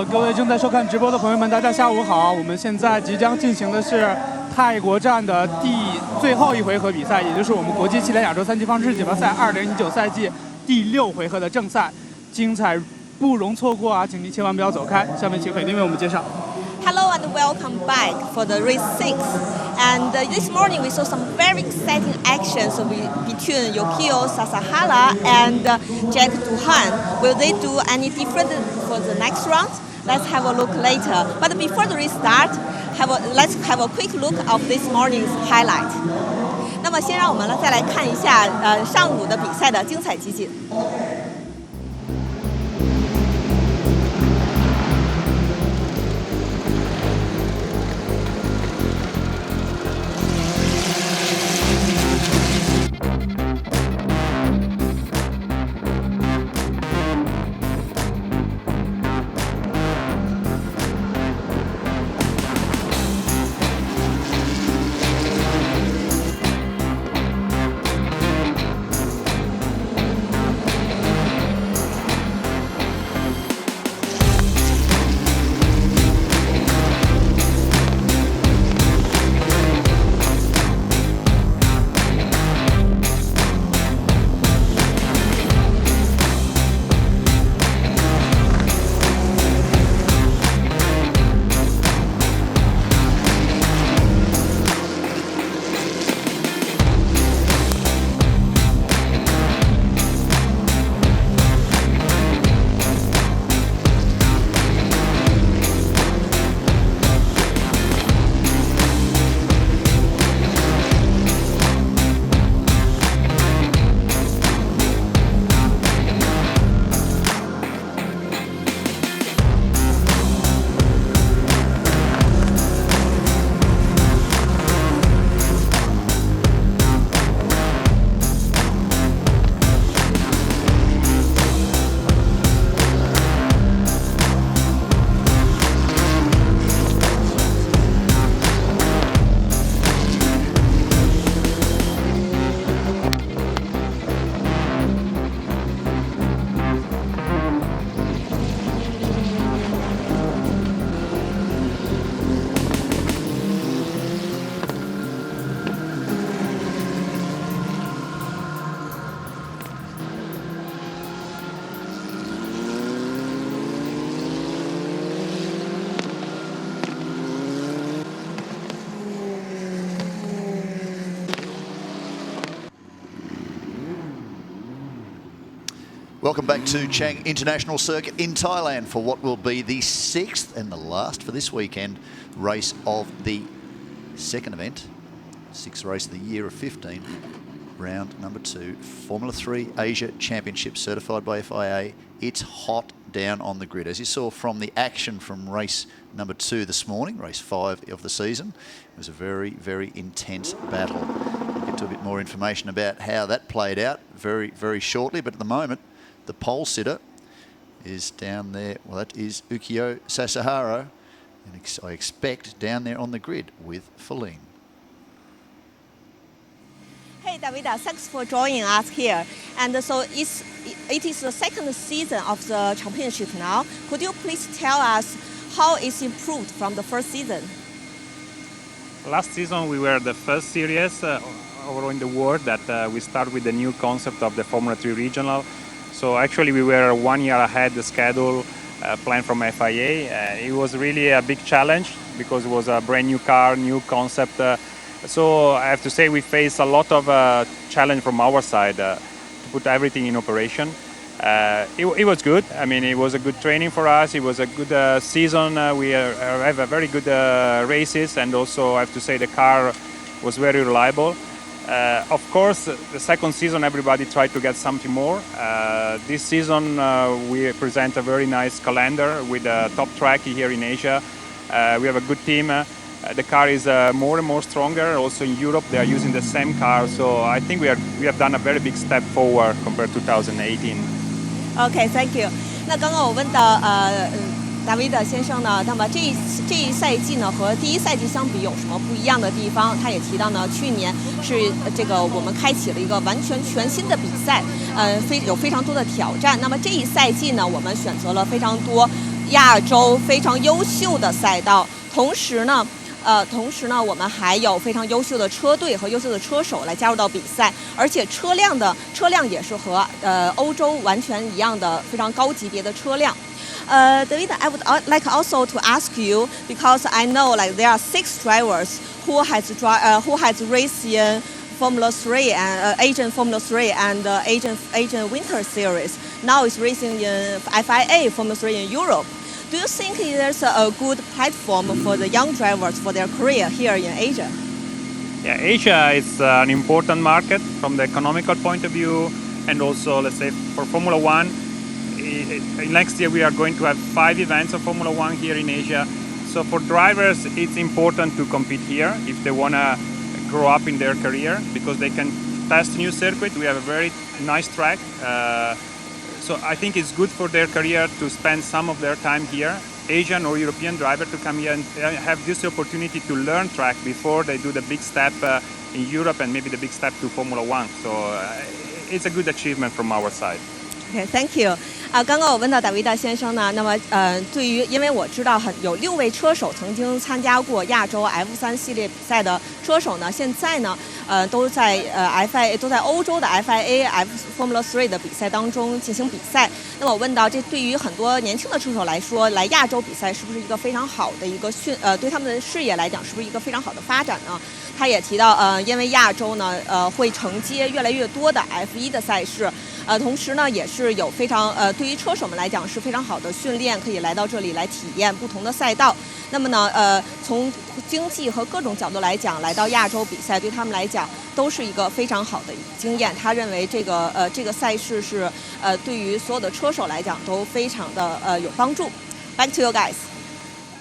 各位正在收看直播的朋友们，大家下午好！我们现在即将进行的是泰国站的最后一回合比赛，也就是我们国际汽联亚洲三级方式锦标赛2019赛季第6回合的正赛，精彩不容错过啊！请您千万不要走开。下面请斐丁为我们介绍。Hello and welcome back for the race 6. And this morning we saw some very exciting actions between Yukio Sasahara and Jack Duhan. Will they do any different for the next round? Let's have a look later. But before the race start, let's have a quick look of this morning's highlight. 那么先让我们再来看一下上午的比赛的精彩集锦。Welcome back to Chang International Circuit in Thailand for what will be the 6th and the last for this weekend race of the second event. 6th race of the year of 15, round number 2, Formula 3 Asia Championship certified by FIA. It's hot down on the grid. As you saw from the action from race number 2 this morning, race 5 of the season, it was a very, very intense battle. We'll get to a bit more information about how that played out very, very shortly, but at the moment, the pole sitter is down there. Well, that is Yukio Sasahara, and I expect down there on the grid with Feline. Hey, Davida, thanks for joining us here. And so it is the second season of the championship now. Could you please tell us how it's improved from the first season? Last season we were the first series overall in the world that we start with the new concept of the Formula 3 Regional. So actually we were 1 year ahead the schedule planned from FIA. It was really a big challenge because it was a brand new car, new concept. So I have to say we faced a lot of challenge from our side to put everything in operation. It was good. I mean, it was a good training for us. It was a good season. We have a very good races, and also I have to say the car was very reliable. Of course, the second season everybody tried to get something more. This season we present a very nice calendar with a top track here in Asia. We have a good team. The car is more and more stronger. Also in Europe they are using the same car. So I think we have done a very big step forward compared to 2018. Okay, thank you. 那刚刚我问到达维德先生呢，那么这一赛季呢和第一赛季相比有什么不一样的地方？他也提到呢，去年是这个我们开启了一个完全全新的比赛，有非常多的挑战。那么这一赛季呢，我们选择了非常多亚洲非常优秀的赛道，同时呢，我们还有非常优秀的车队和优秀的车手来加入到比赛，而且车辆也是和欧洲完全一样的非常高级别的车辆。David, I would like also to ask you, because I know like there are 6 drivers who has raced in Formula 3 and Asian Formula 3 and Asian Winter Series. Now it's racing in FIA Formula 3 in Europe. Do you think there's a good platform for the young drivers for their career here in Asia? Yeah, Asia is an important market from the economical point of view, and also, let's say, for Formula 1. Next year we are going to have 5 events of Formula 1 here in Asia. So for drivers it's important to compete here if they want to grow up in their career, because they can test new circuit. We have a very nice track. So I think it's good for their career to spend some of their time here. Asian or European driver to come here and have this opportunity to learn track before they do the big step in Europe and maybe the big step to Formula 1. So it's a good achievement from our side. Okay, thank you. 刚刚我问到达维达先生呢，那么对于因为我知道有6位车手曾经参加过亚洲 F3 系列比赛的车手呢，现在呢都在FIA 都在欧洲的 FIA Formula 3的比赛当中进行比赛。那么我问到，这对于很多年轻的车手来说，来亚洲比赛是不是一个非常好的一个对他们的事业来讲是不是一个非常好的发展呢？他也提到因为亚洲呢会承接越来越多的 F1 的赛事。同时呢，也是有非常对于车手们来讲是非常好的训练，可以来到这里来体验不同的赛道。那么呢，从经济和各种角度来讲，来到亚洲比赛对他们来讲都是一个非常好的经验。他认为这个赛事是对于所有的车手来讲都非常的有帮助。Back to you guys.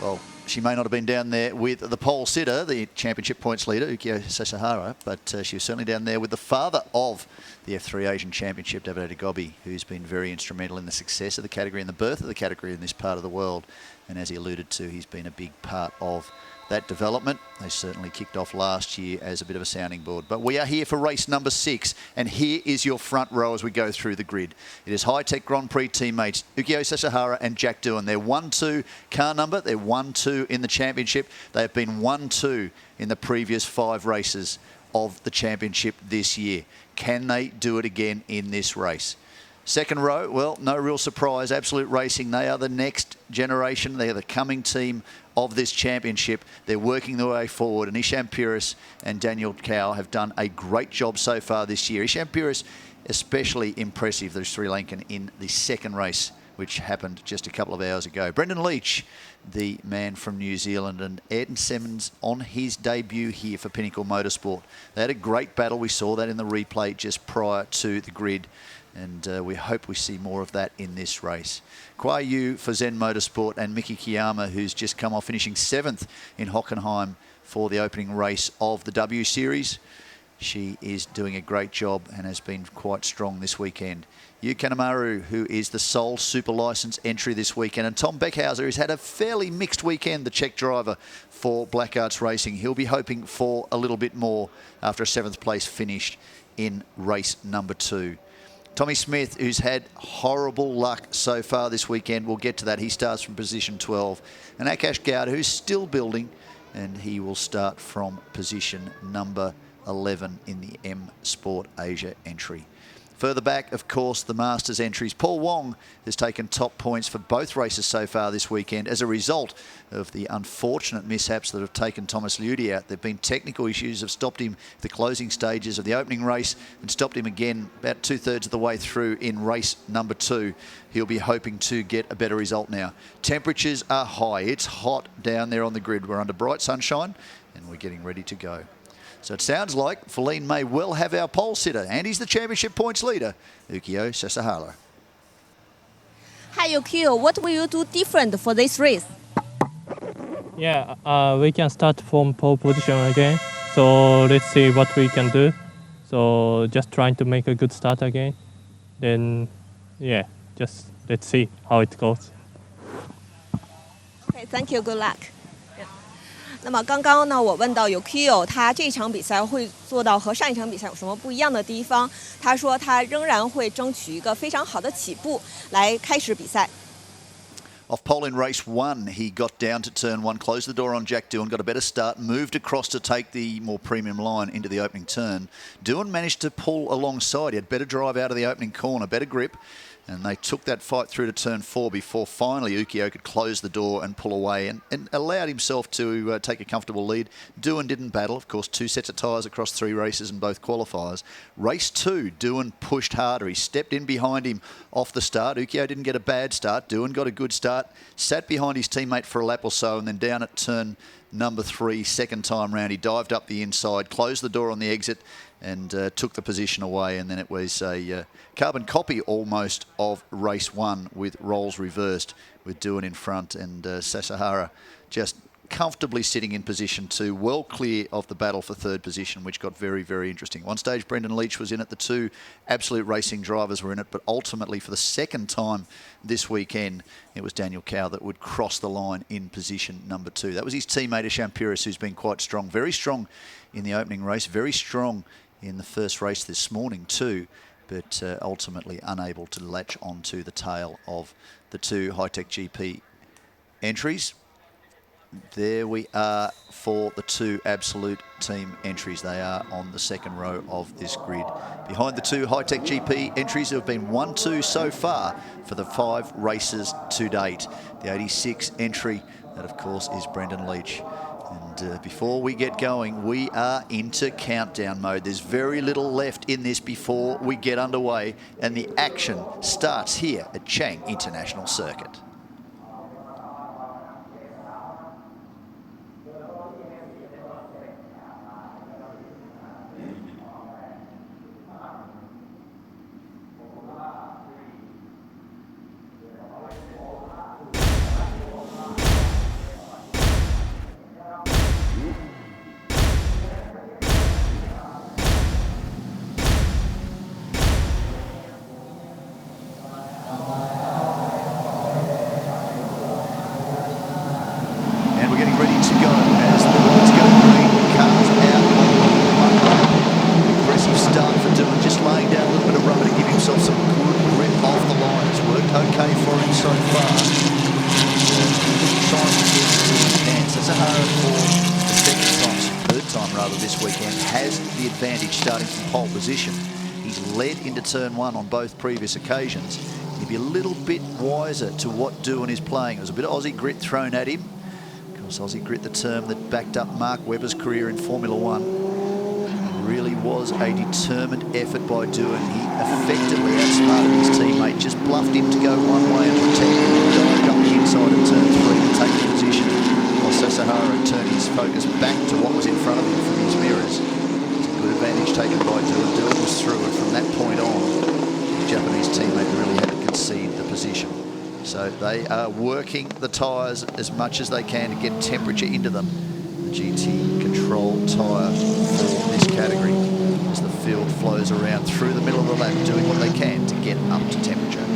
Well, she may not have been down there with the pole sitter, the championship points leader, Ukyo Sasahara, but she was certainly down there with the father of the F3 Asian Championship, David Gobi, who's been very instrumental in the success of the category and the birth of the category in this part of the world. And as he alluded to, he's been a big part of that development. They certainly kicked off last year as a bit of a sounding board. But we are here for race number 6, and here is your front row as we go through the grid. It is High-Tech Grand Prix teammates Ukyo Sasahara and Jack Doohan. They're 1-2 car number. They're 1-2 in the championship. They have been 1-2 in the previous 5 races of the championship this year. Can they do it again in this race? Second row, well, no real surprise. Absolute Racing, they are the next generation. They are the coming team of this championship. They're working their way forward, and Isham Puris and Daniel Cow have done a great job so far this year. Isham Puris especially impressive, the Sri Lankan, in the second race, which happened just a couple of hours ago. Brendan Leach, the man from New Zealand, and Ayrton Simmons on his debut here for Pinnacle Motorsport. They had a great battle. We saw that in the replay just prior to the grid, and we hope we see more of that in this race. Kwai Yu for Zen Motorsport, and Miki Kiyama, who's just come off finishing 7th in Hockenheim for the opening race of the W Series. She is doing a great job and has been quite strong this weekend. Yu Kanemaru, who is the sole super licence entry this weekend, and Tom Beckhauser, who's had a fairly mixed weekend, the Czech driver for Black Arts Racing. He'll be hoping for a little bit more after a 7th place finish in race number 2. Tommy Smith, who's had horrible luck so far this weekend, we'll get to that. He starts from position 12. And Akash Gowda, who's still building, and he will start from position number 11 in the M Sport Asia entry. Further back, of course, the Masters entries. Paul Wong has taken top points for both races so far this weekend as a result of the unfortunate mishaps that have taken Thomas Liudi out. There have been technical issues that have stopped him at the closing stages of the opening race and stopped him again about 2/3 of the way through in race number 2. He'll be hoping to get a better result now. Temperatures are high. It's hot down there on the grid. We're under bright sunshine and we're getting ready to go. So it sounds like Feline may well have our pole sitter, and he's the championship points leader, Ukyo Sasahara. Hi Yukio, what will you do different for this race? Yeah, we can start from pole position again. So let's see what we can do. So just trying to make a good start again. Then, yeah, just let's see how it goes. Okay, thank you. Good luck. 那么刚刚呢，我问到Yukio，他这场比赛会做到和上一场比赛有什么不一样的地方？他说他仍然会争取一个非常好的起步来开始比赛。 Off pole in race 1, he got down to turn 1, closed the door on Jack Doohan, got a better start, moved across to take the more premium line into the opening turn. Doohan managed to pull alongside. He had better drive out of the opening corner, better grip, and they took that fight through to turn 4 before finally Ukyo could close the door and pull away and allowed himself to take a comfortable lead. Doohan didn't battle, of course, 2 sets of tyres across 3 races in both qualifiers. Race 2, Doohan pushed harder. He stepped in behind him off the start. Ukyo didn't get a bad start. Doohan got a good start, sat behind his teammate for a lap or so, and then down at turn number 3, second time round, he dived up the inside, closed the door on the exit, and took the position away. And then it was a carbon copy almost of race 1 with roles reversed, with Doohan in front and Sasahara just comfortably sitting in position 2, well clear of the battle for third position, which got very, very interesting. One stage Brendan Leach was in it, the 2 Absolute Racing drivers were in it, but ultimately for the second time this weekend, it was Daniel Cow that would cross the line in position number 2. That was his teammate Ashampiris, who's been quite strong, very strong in the opening race, very strong in the first race this morning too, but ultimately unable to latch onto the tail of the 2 Hi-Tech GP entries. There we are for the 2 Absolute team entries. They are on the second row of this grid. Behind the 2 Hi-Tech GP entries, there have been 1-2 so far for the 5 races to date. The 86 entry, that of course is Brendan Leach. And before we get going, we are into countdown mode. There's very little left in this before we get underway, and the action starts here at Chang International Circuit. He's led into turn 1 on both previous occasions. He'd be a little bit wiser to what Doohan is playing. There was a bit of Aussie grit thrown at him. Of course, Aussie grit, the term that backed up Mark Webber's career in Formula 1. It really was a determined effort by Doohan. He effectively outsmarted his teammate, just bluffed him to go one way and protect him, and dived up the inside of turn 3 to take the position, while Sasahara turned his focus back to what was in front of him from his mirrors. Good advantage taken by Doohan. Doohan was through, and from that point on, the Japanese teammate really had to concede the position. So they are working the tyres as much as they can to get temperature into them. The GT control tyre for this category, as the field flows around through the middle of the lap, doing what they can to get up to temperature.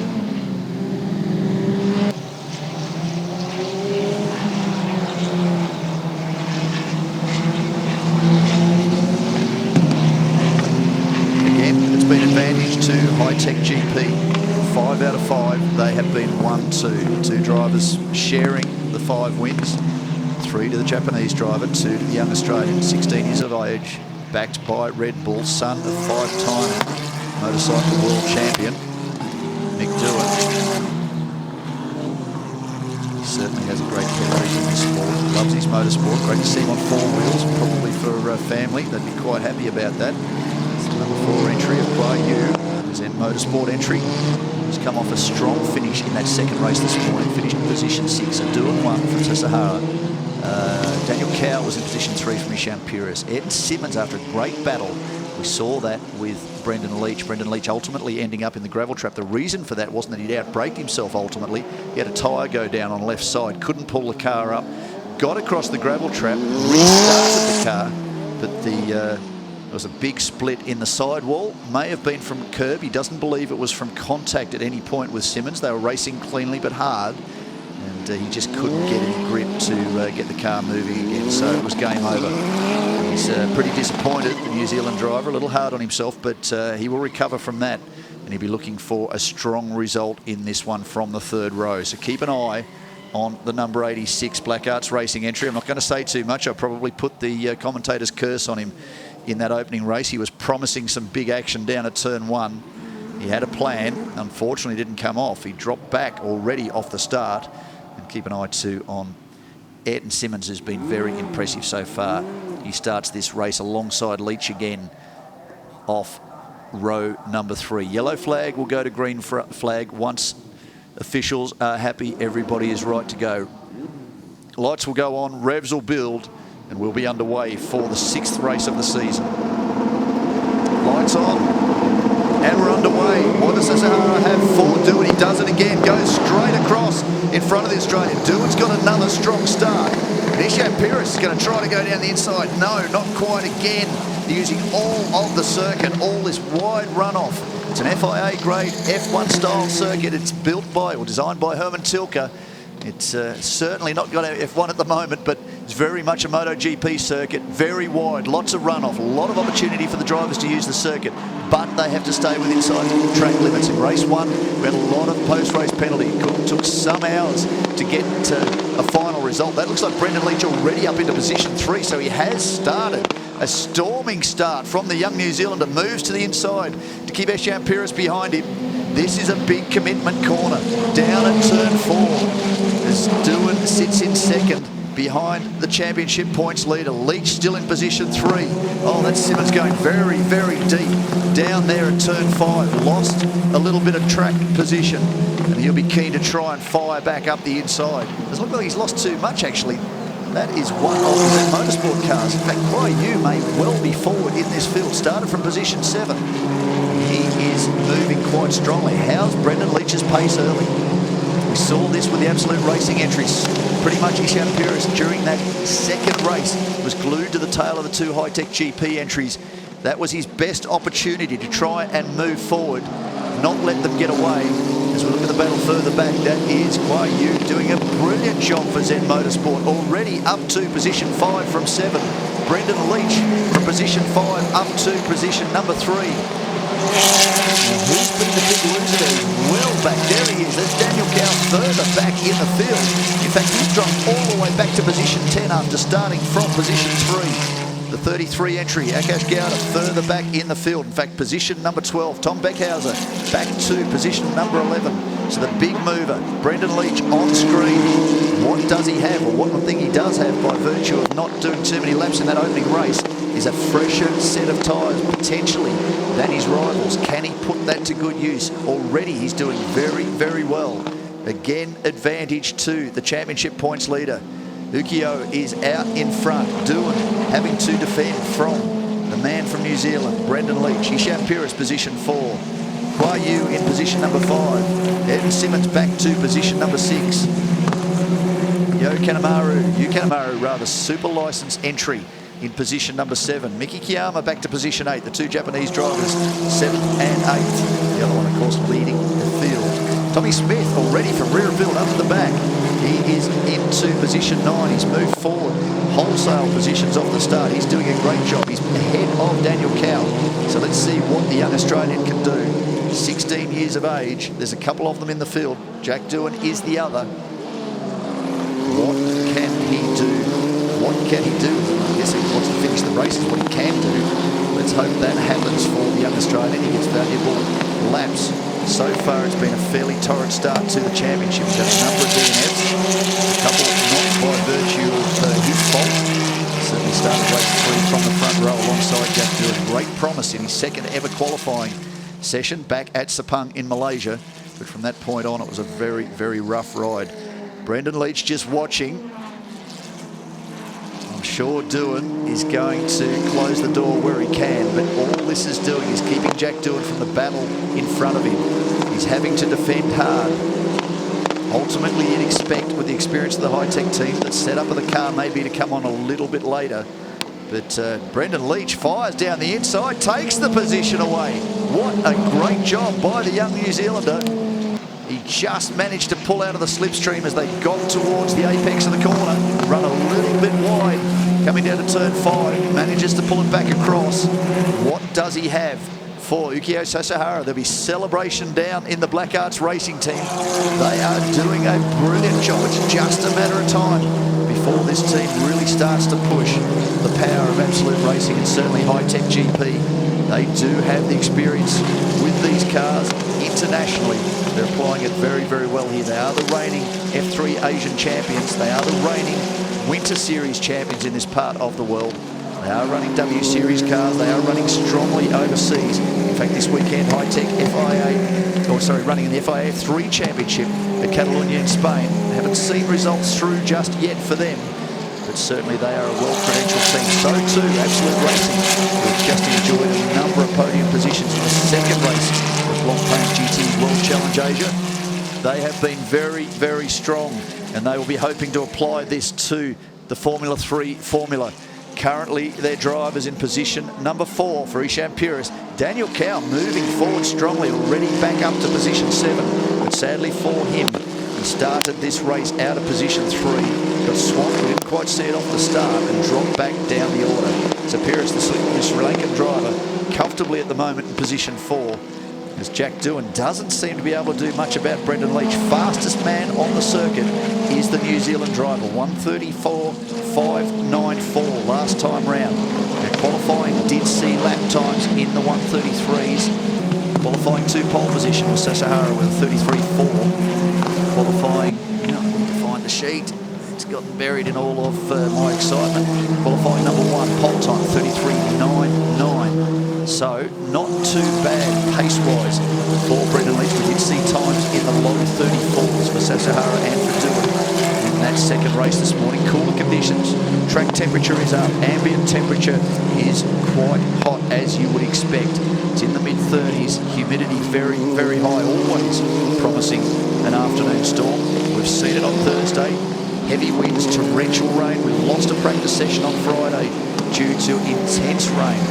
To Hi-Tech GP, 5 out of 5, they have been 1-2. 2 drivers sharing the 5 wins, 3 to the Japanese driver, 2 to the young Australian, 16 years of age, backed by Red Bull, son of 5-time motorcycle world champion, Mick Doohan. He certainly has a great pedigree in the sport, loves his motorsport, great to see him on 4 wheels, probably for family, they'd be quite happy about that. Number 4 entry of Yu, Zen Motorsport entry. He's come off a strong finish in that second race this morning, finished in position 6, a Doohan 1 for Sasahara. Daniel Cow was in position 3 from Ishan Puris. Ed Simmons, after a great battle, we saw that with Brendan Leach. Brendan Leach ultimately ending up in the gravel trap. The reason for that wasn't that he'd outbraked himself ultimately. He had a tyre go down on left side, couldn't pull the car up, got across the gravel trap, restarted the car, but there was a big split in the sidewall. May have been from curb. He doesn't believe it was from contact at any point with Simmons. They were racing cleanly but hard, and he just couldn't get any grip to get the car moving again, so it was game over. He's pretty disappointed, the New Zealand driver, a little hard on himself, but he will recover from that, and he'll be looking for a strong result in this one from the third row. So keep an eye on the number 86 Black Arts Racing entry. I'm not going to say too much. I'll probably put the commentator's curse on him in that opening race. He was promising some big action down at turn 1. He had a plan, unfortunately didn't come off. He dropped back already off the start. And keep an eye too on Ayrton Simmons, who's been very impressive so far. He starts this race alongside Leach again off row number 3. Yellow flag will go to green flag once officials are happy everybody is right to go. Lights will go on, revs will build, and we'll be underway for the 6th race of the season. Lights on, and we're underway. What does Sahara have for Dewan? He does it again, goes straight across in front of the Australian. Dewan's got another strong start. Ishan Puris is going to try to go down the inside. No, not quite again. Using all of the circuit, all this wide runoff. It's an FIA grade F1 style circuit. It's built by or designed by Herman Tilke. It's certainly not got a F1 at the moment, but it's very much a MotoGP circuit, very wide, lots of runoff, a lot of opportunity for the drivers to use the circuit, but they have to stay within track limits. In race 1, we had a lot of post-race penalty. It took some hours to get a final result. That looks like Brendan Leach already up into position 3, so he has started a storming start from the young New Zealander, moves to the inside to keep Ishan Puris behind him. This is a big commitment corner. Down at turn 4 as Dewan sits in second behind the championship points leader. Leach still in position 3. Oh, that's Simmons going very, very deep. Down there at turn 5. Lost a little bit of track position, and he'll be keen to try and fire back up the inside. Doesn't look like he's lost too much, actually. That is one of the motorsport cars. In fact, Yu may well be forward in this field. Started from position 7. He is moving quite strongly. How's Brendan Leach's pace early? We saw this with the Absolute Racing entries. Pretty much Ishan Puris during that second race was glued to the tail of the 2 High-Tech GP entries. That was his best opportunity to try and move forward, not let them get away. As we look at the battle further back, that is Yu doing a brilliant job for Zen Motorsport. Already up to position 5 from 7. Brendan Leach from position 5 up to position number 3. Who's been the big loser there? Well back. There he is. That's Daniel Cow further back in the field. In fact, he's dropped all the way back to position 10 after starting from position 3. The 33 entry, Akash Gowda further back in the field. In fact, position number 12, Tom Beckhauser back to position number 11. So the big mover, Brendan Leach on screen. What does he have, or what one thing he does have by virtue of not doing too many laps in that opening race, is a fresher set of tyres, potentially, than his rivals. Can he put that to good use? Already he's doing very, very well. Again, advantage to the championship points leader. Ukio is out in front. Dewan having to defend from the man from New Zealand, Brendan Leach. Ishan Puris, position 4. Yu in position number 5. Ed Simmons back to position number 6. Yu Kanemaru rather, super license entry in position number 7. Miki Kiyama back to position 8. The 2 Japanese drivers, 7th and 8th. The other one, of course, leading the field. Tommy Smith already from rear field up to the back. He is into position 9. He's moved forward wholesale positions off the start. He's doing a great job. He's ahead of Daniel Cow. So let's see what the young Australian can do. 16 years of age. There's a couple of them in the field. Jack Dewan is the other. What can he do? What can he do? I guess he wants to finish the race is what he can do. Let's hope that happens for the young Australian. He gets valuable laps. So far, it's been a fairly torrid start to the championship. We've got a number of DNFs, a couple not by virtue of his fault. Certainly started race 3 from the front row alongside Jack Dewan. Great promise in his second ever qualifying session back at Sepang in Malaysia. But from that point on, it was a very, very rough ride. Brendan Leach just watching. sure Doohan is going to close the door where he can, but all this is doing is keeping Jack Doohan from the battle in front of him. He's having to defend hard. Ultimately, you'd expect, with the experience of the high-tech team, that setup of the car may be to come on a little bit later. But Brendan Leach fires down the inside, takes the position away. What a great job by the young New Zealander. He just managed to pull out of the slipstream as they got towards the apex of the corner, run a little bit wide, coming down to turn 5, manages to pull it back across. What does he have for Ukyo Sasahara? There'll be celebration down in the Black Arts Racing team. They are doing a brilliant job. It's just a matter of time before this team really starts to push the power of Absolute Racing and certainly High-Tech GP. They do have the experience with these cars internationally. They're applying it very, very well here. They are the reigning F3 Asian champions. They are the reigning Winter Series champions in this part of the world. They are running W Series cars. They are running strongly overseas. In fact, this weekend, High-Tech running in the FIA 3 Championship at Catalonia in Spain. They haven't seen results through just yet for them, but certainly they are a well-credentialed team. So too, Absolute Racing, who've just enjoyed a number of podium positions in the second race of Blancpain GT World Challenge Asia. They have been very, very strong, and they will be hoping to apply this to the Formula 3 formula. Currently, their drivers in position number 4 for Isham Puris. Daniel Cow moving forward strongly, already back up to position 7. But sadly for him, he started this race out of position 3. Got swamped, we didn't quite see it off the start, and dropped back down the order. So Puris, the Sri Lankan driver, comfortably at the moment in position 4. As Jack Doohan doesn't seem to be able to do much about Brendan Leach. Fastest man on the circuit is the New Zealand driver, 1:34.594 last time round. Now, qualifying did see lap times in the 1:33s. Qualifying 2 pole position was Sasahara with a 33.4. Qualifying, I need to find the sheet. It's gotten buried in all of my excitement. Qualifying number 1, pole time 33.99. So, not too bad pace-wise for Brendan Leach. We did see times in the low 34s for Sasahara and for Doohan in that second race this morning. Cooler conditions, track temperature is up, ambient temperature is quite hot as you would expect. It's in the mid-30s, humidity very, very high, always promising an afternoon storm. We've seen it on Thursday. Heavy winds, torrential rain. We lost a practice session on Friday due to intense rain.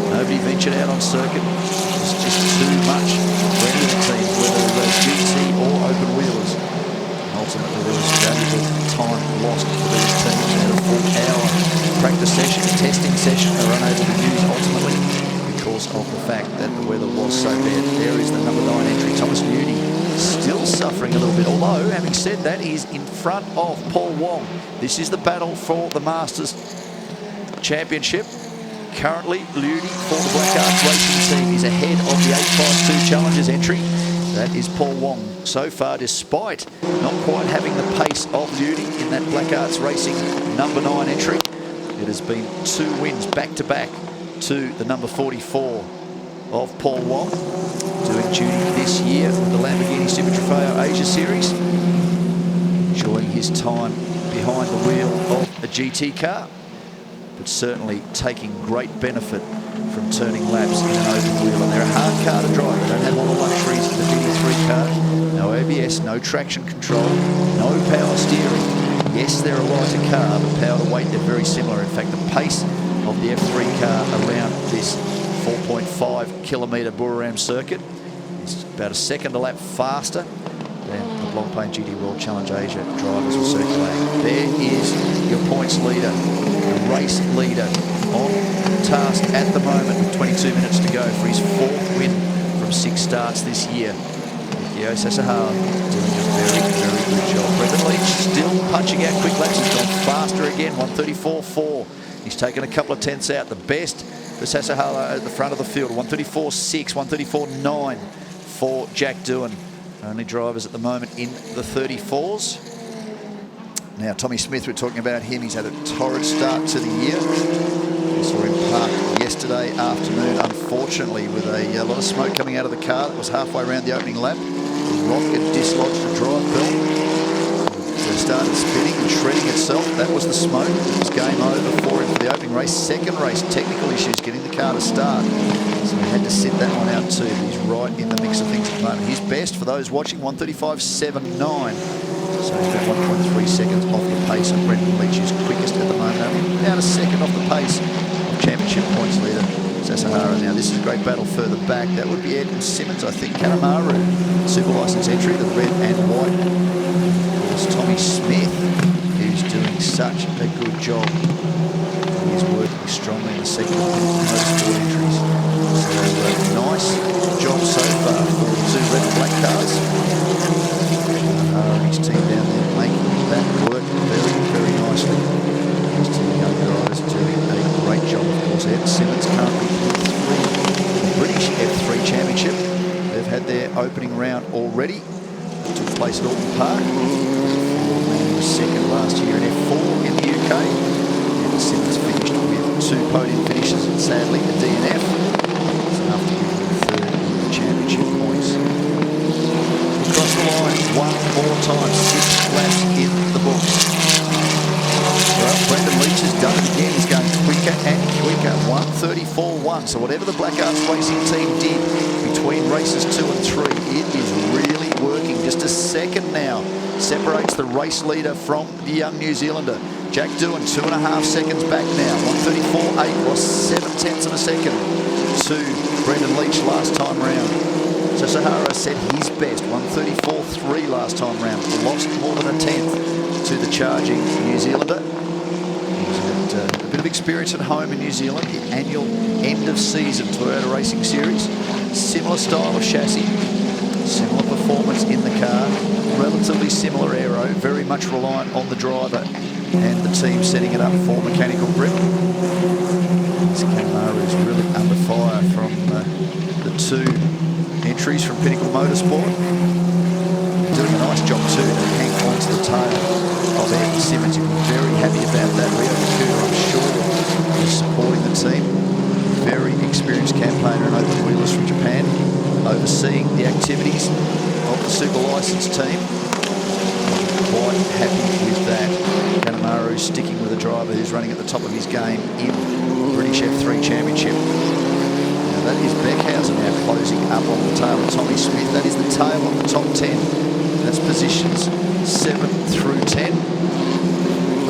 Nobody ventured out on circuit. It's just too much for any of the teams, whether they're GT or open wheelers. And ultimately, there was valuable time lost for these teams. They had a full-hour practice session, testing session. They were unable to use ultimately because of the fact that the weather was so bad. There is the number 9 entry, Thomas Newdy, still suffering a little bit. Although, having said that, he's in front of Paul Wong. This is the battle for the Masters Championship. Currently, Ludi for the Black Arts Racing team is ahead of the 852 Challengers entry. That is Paul Wong. So far, despite not quite having the pace of Ludi in that Black Arts Racing number 9 entry, it has been 2 wins back-to-back to the number 44 of Paul Wong, doing duty this year with the Lamborghini Super Trofeo Asia Series, enjoying his time behind the wheel of a GT car, but certainly taking great benefit from turning laps in an open wheel. And they're a hard car to drive. They don't have all the luxuries of the GT3 car. No ABS, no traction control, no power steering. Yes, they're a lighter car, but power to weight, they're very similar. In fact, the pace of the F3 car around this 4.5 kilometre Buriram circuit is about a second a lap faster than the Blancpain GT World Challenge Asia drivers were circulating. There is your points leader, the race leader, on task at the moment with 22 minutes to go for his 4th win from 6 starts this year. Ukyo Sasahara doing a very, very good job. Brendan Leach still punching out quick laps. He's gone faster again, 1:34.4. He's taken a couple of tenths out. The best for Sasahara at the front of the field, 1:34.6, 1:34.9 for Jack Doohan. Only drivers at the moment in the 34s. Now, Tommy Smith, we're talking about him. He's had a torrid start to the year. We saw him park yesterday afternoon, unfortunately, with a lot of smoke coming out of the car that was halfway around the opening lap. The rocket dislodged the drive belt. It started spinning and shredding itself. That that was the smoke. It was game over for him for the opening race. Second race, technical issues getting the car to start. So he had to sit that one out too. But he's right in the mix of things at the moment. His best for those watching, 1:35.79. So he's got 1.3 seconds off the pace of Brendan Leach's quickest at the moment. Only about a second off the pace of championship points leader Sasahara. Now this is a great battle further back. That would be Edmund Simmons, I think. Kanemaru, super license entry, the red and white. It's Tommy Smith, who's doing such a good job. He is working strongly in the second of motorsport entries. So nice job so far for the two red and black cars. His team down there making that work very, very nicely. These two young drivers doing a great job. Of course, Ed Simmons currently in the British F3 Championship. They've had their opening round already. That took place at Alton Park. He was second last year in F4 in the UK. Ed Simmons finished with 2 podium finishes and sadly a DNF. It's enough to give him third in the championship points. Across the line one more time, 6 laps in the books. Well, Brendan Leach has done it again. He's going quicker and quicker. 1:34.1. So whatever the Black Arts Racing team did between races 2 and 3, it is really working. Just a second now separates the race leader from the young New Zealander. Jack Doohan 2.5 seconds back now. 1:34.8 was 7/10 of a second to Brendan Leach last time round. So Sahara set his best, 1:34.3 last time round. Lost more than a tenth to the charging New Zealander. He's had a bit of experience at home in New Zealand, the annual end of season Toyota Racing Series. Similar style of chassis, similar performance in the car, relatively similar aero, very much reliant on the driver and the team setting it up for mechanical grip. This Kanemaru is really under fire from the 2 entries from Pinnacle Motorsport. Doing a nice job too to hang on to the tail of Ed Simmons. He'll be very happy about that. Rio Nakuda, I'm sure, is supporting the team. Very experienced campaigner and open wheelers from Japan, overseeing the activities of the super license team. Quite happy with that. Kanemaru sticking with a driver who's running at the top of his game in the British F3 Championship. That is Beckhausen now closing up on the tail of Tommy Smith. That is the tail of the top 10. That's positions 7 through 10.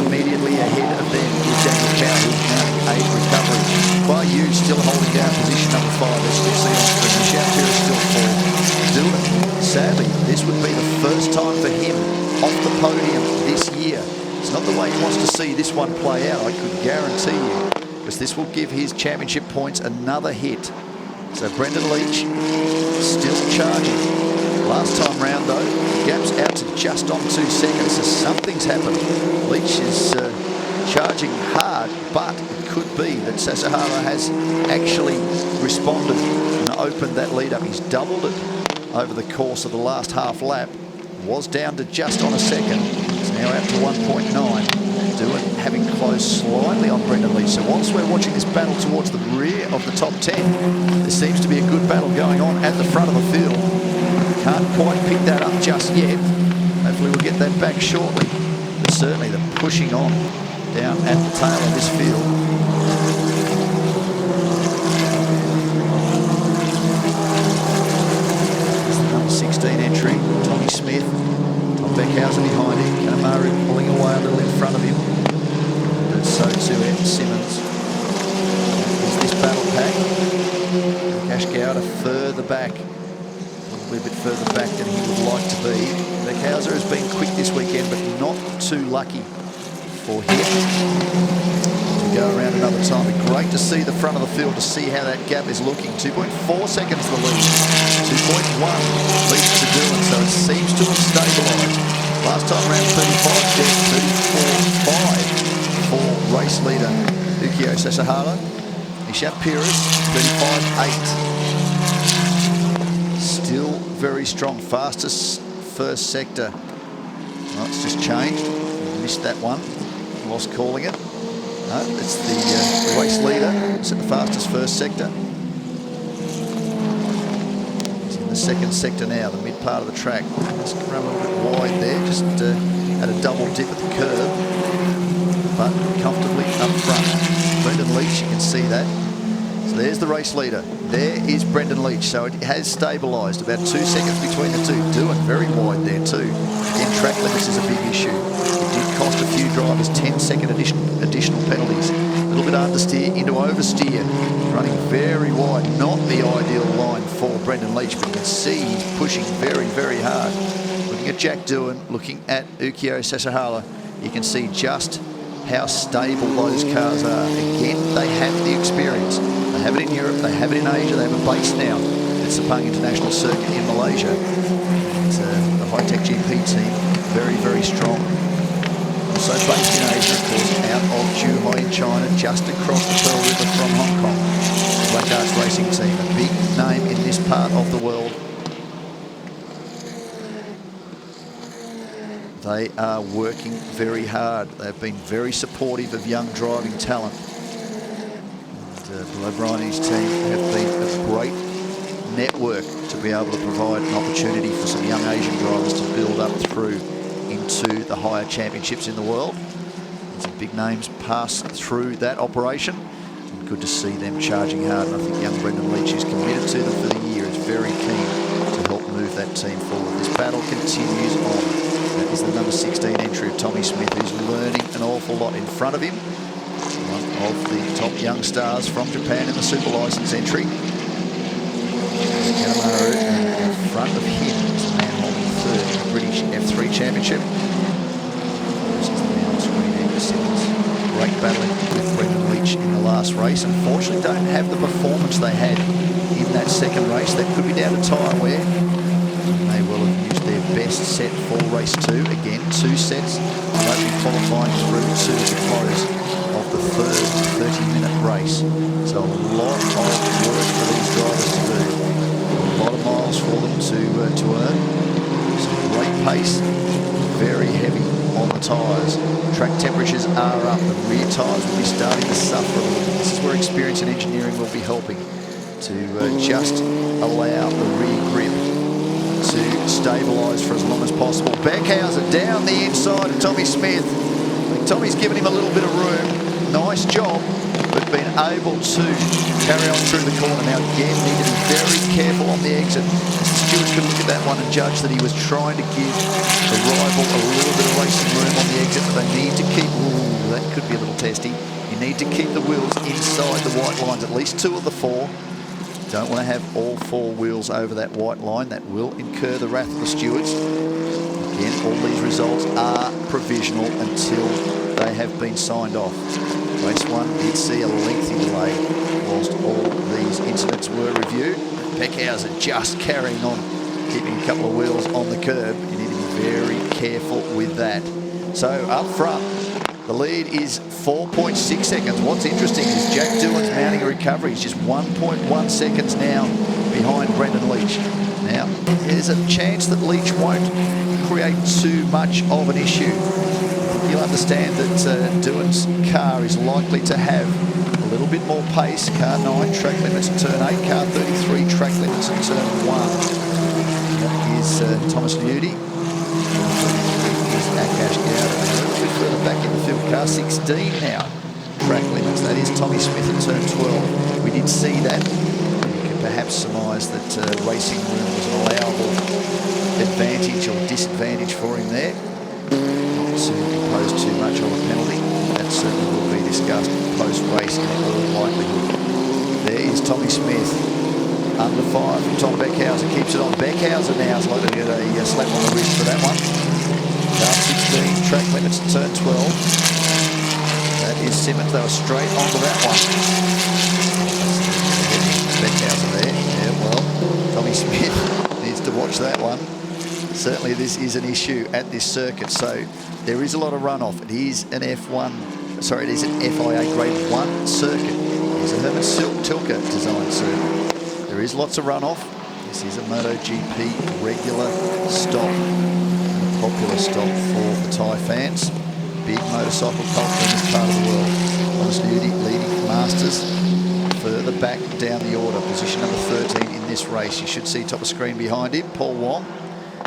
Immediately ahead of them is Daniel Cow, who's now a recovery. Bayu still holding down position number 5. As you can see on screen, Michelle is still 4. Doohan, sadly, this would be the first time for him off the podium this year. It's not the way he wants to see this one play out, I could guarantee you, because this will give his championship points another hit. So Brendan Leach still charging. Last time round though, the gap's out to just on 2 seconds, so something's happened. Leach is charging hard, but it could be that Sasahara has actually responded and opened that lead up. He's doubled it over the course of the last half lap. Was down to just on a second. It's now out to 1.9. Doohan having closed slightly on Brendan Leach. So whilst we're watching this battle towards the rear of the top 10, there seems to be a good battle going on at the front of the field. Can't quite pick that up just yet. Hopefully we'll get that back shortly. But certainly they're pushing on down at the tail of this field. It's the number 16 entry, Tommy Smith. Beckhausen behind him, Kanemaru pulling away a little in front of him. And so too Ed Simmons. Is this battle pack? Cash Gowda further back, probably a bit further back than he would like to be. Beckhausen has been quick this weekend, but not too lucky for him to go around another time. But great to see the front of the field, to see how that gap is looking. 2.4 seconds the lead. 2.1 leads to Doohan, so it seems to have stabilised. Last time around 35, 34.5 for race leader Ukyo Sasahara. Ishap Pires, 35.8. Still very strong, fastest first sector. Oh, it's just changed. Missed that one. Was calling it. No, it's the race leader. It's at the fastest first sector. Second sector now, the mid part of the track. Just run a little bit wide there, just had a double dip at the curb. but comfortably up front. Brendan Leach, you can see that. So there's the race leader. There is Brendan Leach. So it has stabilised. About 2 seconds between the two. Doing very wide there too. Again, track limits is a big issue. It did cost a few drivers 10-second additional penalties. A little bit understeer into oversteer. Running very wide. Not the ideal line for Brendan Leach, but you can see he's pushing very, very hard. Looking at Jack Doohan, looking at Ukyo Sasahala, you can see just how stable those cars are. Again, they have the experience. They have it in Europe, they have it in Asia, they have a base now at Sepang International Circuit in Malaysia. And, the high-tech GP team, very, very strong. Also based in Asia, of course, out of Zhuhai in China, just across the Pearl River from Hong Kong. The Black Arts Racing team, a big name in this part of the world. They are working very hard. They've been very supportive of young driving talent. And Bill O'Brien and his team have been a great network to be able to provide an opportunity for some young Asian drivers to build up through into the higher championships in the world. And some big names pass through that operation. And good to see them charging hard. And I think young Brendan Leach, who's committed to them for the year, is very keen to help move that team forward. This battle continues on. That is the number 16 entry of Tommy Smith, who's learning an awful lot in front of him. One of the top young stars from Japan in the Super License entry. Kanemaru, and in front of him is the man holding third in the British F3 Championship. This is the man on screen, Angus Simmons. Great battling with Brendan Leach in the last race. Unfortunately, don't have the performance they had in that second race. That could be down to tyre wear. They will have used their best set for race 2. Again, 2 sets. They'll be qualifying through to the close of the third 30-minute race. So a lot of work for these drivers to do. A lot of miles for them to earn. Some great pace, very heavy on the tyres. Track temperatures are up. The rear tyres will be starting to suffer a little bit. This is where experience and engineering will be helping to just allow the rear grip to stabilise for as long as possible. Beckhauser down the inside of Tommy Smith. I think Tommy's given him a little bit of room. Nice job, but been able to carry on through the corner. Now again, need to be very careful on the exit. The stewards could look at that one and judge that he was trying to give the rival a little bit of racing room on the exit, but they need to keep, ooh, that could be a little testy. You need to keep the wheels inside the white lines, at least 2 of the 4. Don't want to have all 4 wheels over that white line. That will incur the wrath of the stewards. Again, all these results are provisional until they have been signed off. Race 1 did see a lengthy delay whilst all these incidents were reviewed. Beckhauser just carrying on, keeping a couple of wheels on the curb. You need to be very careful with that. So up front, the lead is 4.6 seconds. What's interesting is Jack Doohan's mounting a recovery. He's just 1.1 seconds now behind Brendan Leach. Now, there's a chance that Leach won't create too much of an issue. You'll understand that Doohan's car is likely to have a little bit more pace. Car 9, track limits at turn 8. Car 33, track limits at turn 1. That is Thomas Liudi. Akash down a little bit further back in the field. Car 16 now, track limits. That is Tommy Smith at turn 12. We did see that. You could perhaps surmise that racing room was an allowable advantage or disadvantage for him there. Not to impose too much of a penalty. That certainly will be discussed post-race in all likelihood. There is Tommy Smith. Under fire from Tom Beckhauser. Keeps it on. Beckhauser now is likely to get a slap on the wrist for that one. Car 16, track limits at turn 12. That is Simmons. They were straight onto that one. Beckhauser there. Yeah, well, Tommy Smith needs to watch that one. Certainly this is an issue at this circuit, so there is a lot of runoff. It is an F1, sorry, it is an FIA Grade 1 circuit. It is a Herman Tilke designed circuit. There is lots of runoff. This is a MotoGP regular stop. Popular stop for the Thai fans. Big motorcycle culture in this part of the world. Thomas Liudi leading Masters further back down the order. Position number 13 in this race. You should see top of screen behind him. Paul Wong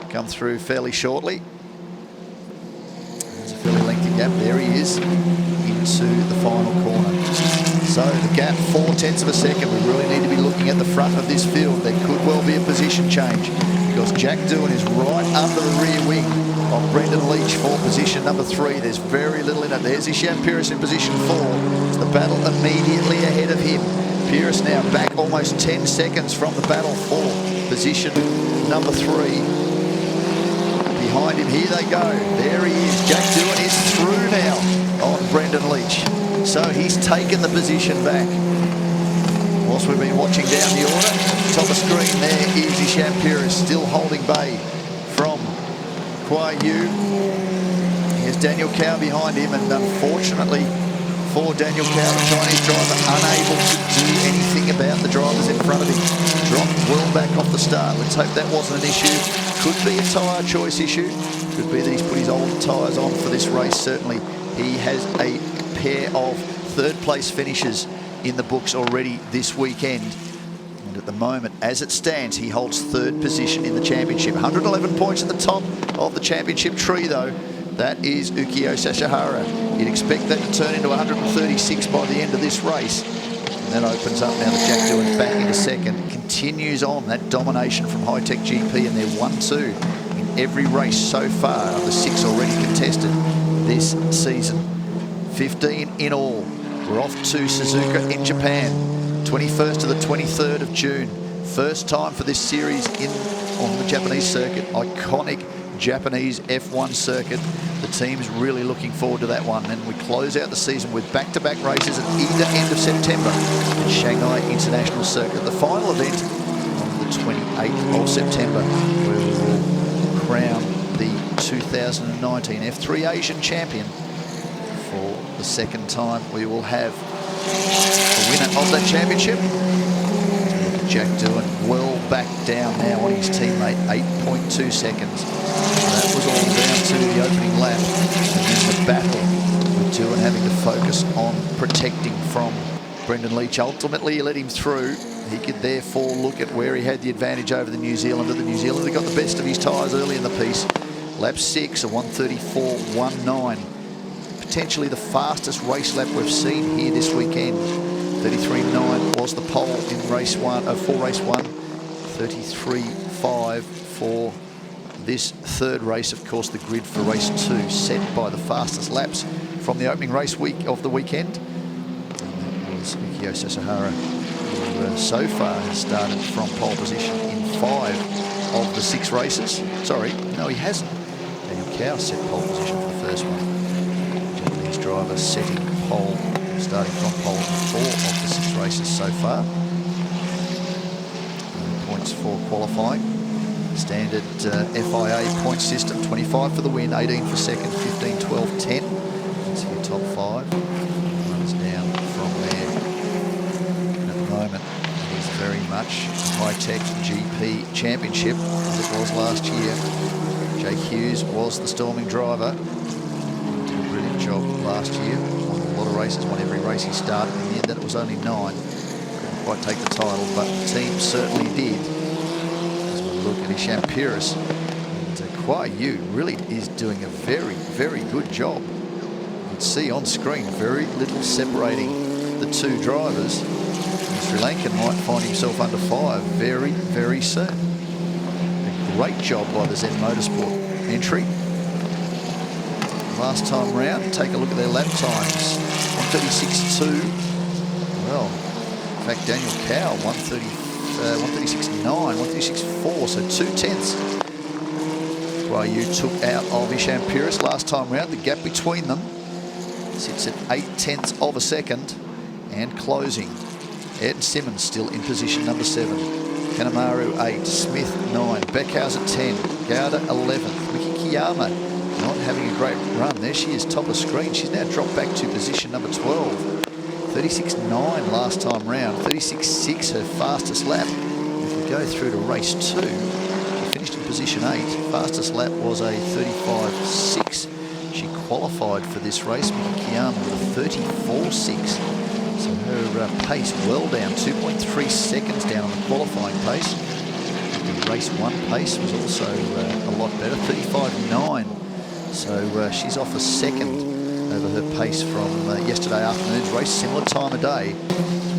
come through fairly shortly. There's a fairly lengthy gap. There he is into the final corner. So the gap, 0.4 of a second. We really need to be looking at the front of this field. There could well be a position change because Jack Doohan is right under the rear wing of Brendan Leach for position number 3. There's very little in it. There's Ishan Peiris in position 4. It's the battle immediately ahead of him. Peiris now back almost 10 seconds from the battle for position number 3. Behind him, here they go. There he is. Jack Doohan is through now on Brendan Leach. So he's taken the position back. Whilst we've been watching down the order, top of screen there is Ishan Peiris still holding bay from Kuai Yu. Here's Daniel Cow behind him, and unfortunately for Daniel Cow, the Chinese driver unable to do anything about the drivers in front of him. Dropped well back off the start. Let's hope that wasn't an issue. Could be a tyre choice issue. Could be that he's put his old tyres on for this race. Certainly he has a pair of third place finishes in the books already this weekend. And at the moment, as it stands, he holds third position in the championship. 111 points at the top of the championship tree though. That is Ukyo Sasahara. You'd expect that to turn into 136 by the end of this race. And that opens up now that Jack Doohan's back into second. Continues on that domination from High Tech GP, and they're 1-2 in every race so far of the 6 already contested this season. 15 in all. We're off to Suzuka in Japan, 21st to the 23rd of June. First time for this series on the Japanese circuit. Iconic Japanese F1 circuit. The team's really looking forward to that one. And we close out the season with back-to-back races at either end of September at Shanghai International Circuit. The final event on the 28th of September, where we will crown the 2019 F3 Asian champion. For the second time, we will have the winner of that championship. Jack Doohan well back down now on his teammate, 8.2 seconds. That was all down to the opening lap. And then the battle with Doohan having to focus on protecting from Brendan Leach. Ultimately, he let him through. He could therefore look at where he had the advantage over the New Zealander. The New Zealander got the best of his tyres early in the piece. Lap 6, a 1:34.19. Potentially the fastest race lap we've seen here this weekend. 33.9 was the pole in race 1, for race 1. 33.5 for this third race. Of course, the grid for race 2 set by the fastest laps from the opening race week of the weekend. And that was Ukyo Sasahara, who so far has started from pole position in 5 of the 6 races. Sorry, no, he hasn't. Daniel Cow set pole position for the first one. Japanese driver setting pole, starting from pole in 4 of the 6 races so far. Points for qualifying. Standard FIA point system, 25 for the win, 18 for second, 15, 12, 10. That's your top 5. Runs down from there. And at the moment, it is very much a high-tech GP championship as it was last year. Jake Hughes was the storming driver. Did a brilliant job last year. Won a lot of races, won every race he started. In the end, that it was only 9. Couldn't quite take the title, but the team certainly did. As we look at Ishan Peiris, and Kuai Yu really is doing a very, very good job. You can see on screen very little separating the 2 drivers. The Sri Lankan might find himself under 5 very, very soon. A great job by the Zen Motorsport entry. Last time round, take a look at their lap times. 1:36.2. Well, in fact, Daniel Cow, 1:36.9, 1:36.4, so 2/10. Kuai Yu took out of Ishan Peiris last time round. The gap between them sits at 0.8 of a second and closing. Ayrton Simmons still in position number 7. Kanemaru 8, Smith 9, Beckhauser 10, Gowda 11, Miki Kiyama not having a great run. There she is, top of screen. She's now dropped back to position number 12. 36.9 last time round, 36.6 her fastest lap. If we go through to race 2, she finished in position 8. Fastest lap was a 35.6. She qualified for this race, Miki Kiyama, with a 34.6. So her pace well down, 2.3 seconds down on the qualifying pace. The race 1 pace was also a lot better, 35.9. So she's off a second over her pace from yesterday afternoon's race, similar time of day.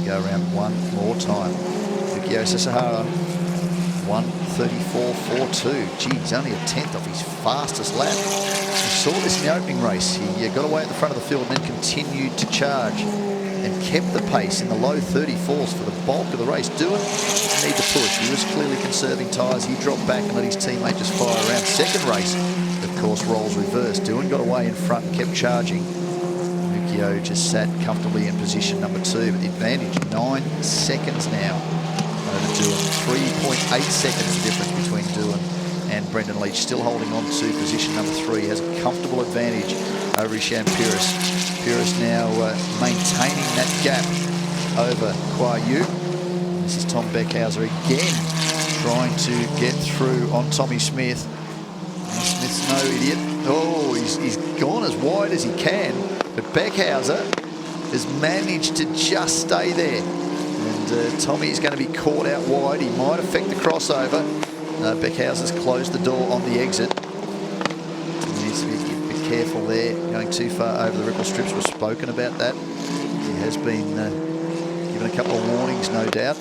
Go around one more time. Yukio Sasahara, 1:34.42. Gee, he's only a tenth off his fastest lap. We saw this in the opening race. He got away at the front of the field and then continued to charge and kept the pace in the low 34s for the bulk of the race. Doohan didn't need to push. He was clearly conserving tyres. He dropped back and let his teammate just fire around. Second race, of course, roles reversed. Doohan got away in front and kept charging. Yukio just sat comfortably in position number 2, but the advantage, 9 seconds now over Doohan. 3.8 seconds the difference between Doohan and Brendan Leach. Still holding on to position number 3, has a comfortable advantage over Ishan Peiris. Peiris now maintaining that gap over Kwa Yu. This is Tom Beckhauser again trying to get through on Tommy Smith. Smith's no idiot. Oh, he's gone as wide as he can, but Beckhauser has managed to just stay there. And Tommy is going to be caught out wide. He might affect the crossover. Beckhauser's closed the door on the exit. He needs to be a bit careful there, going too far over the ripple strips. We've spoken about that. He has been given a couple of warnings, no doubt.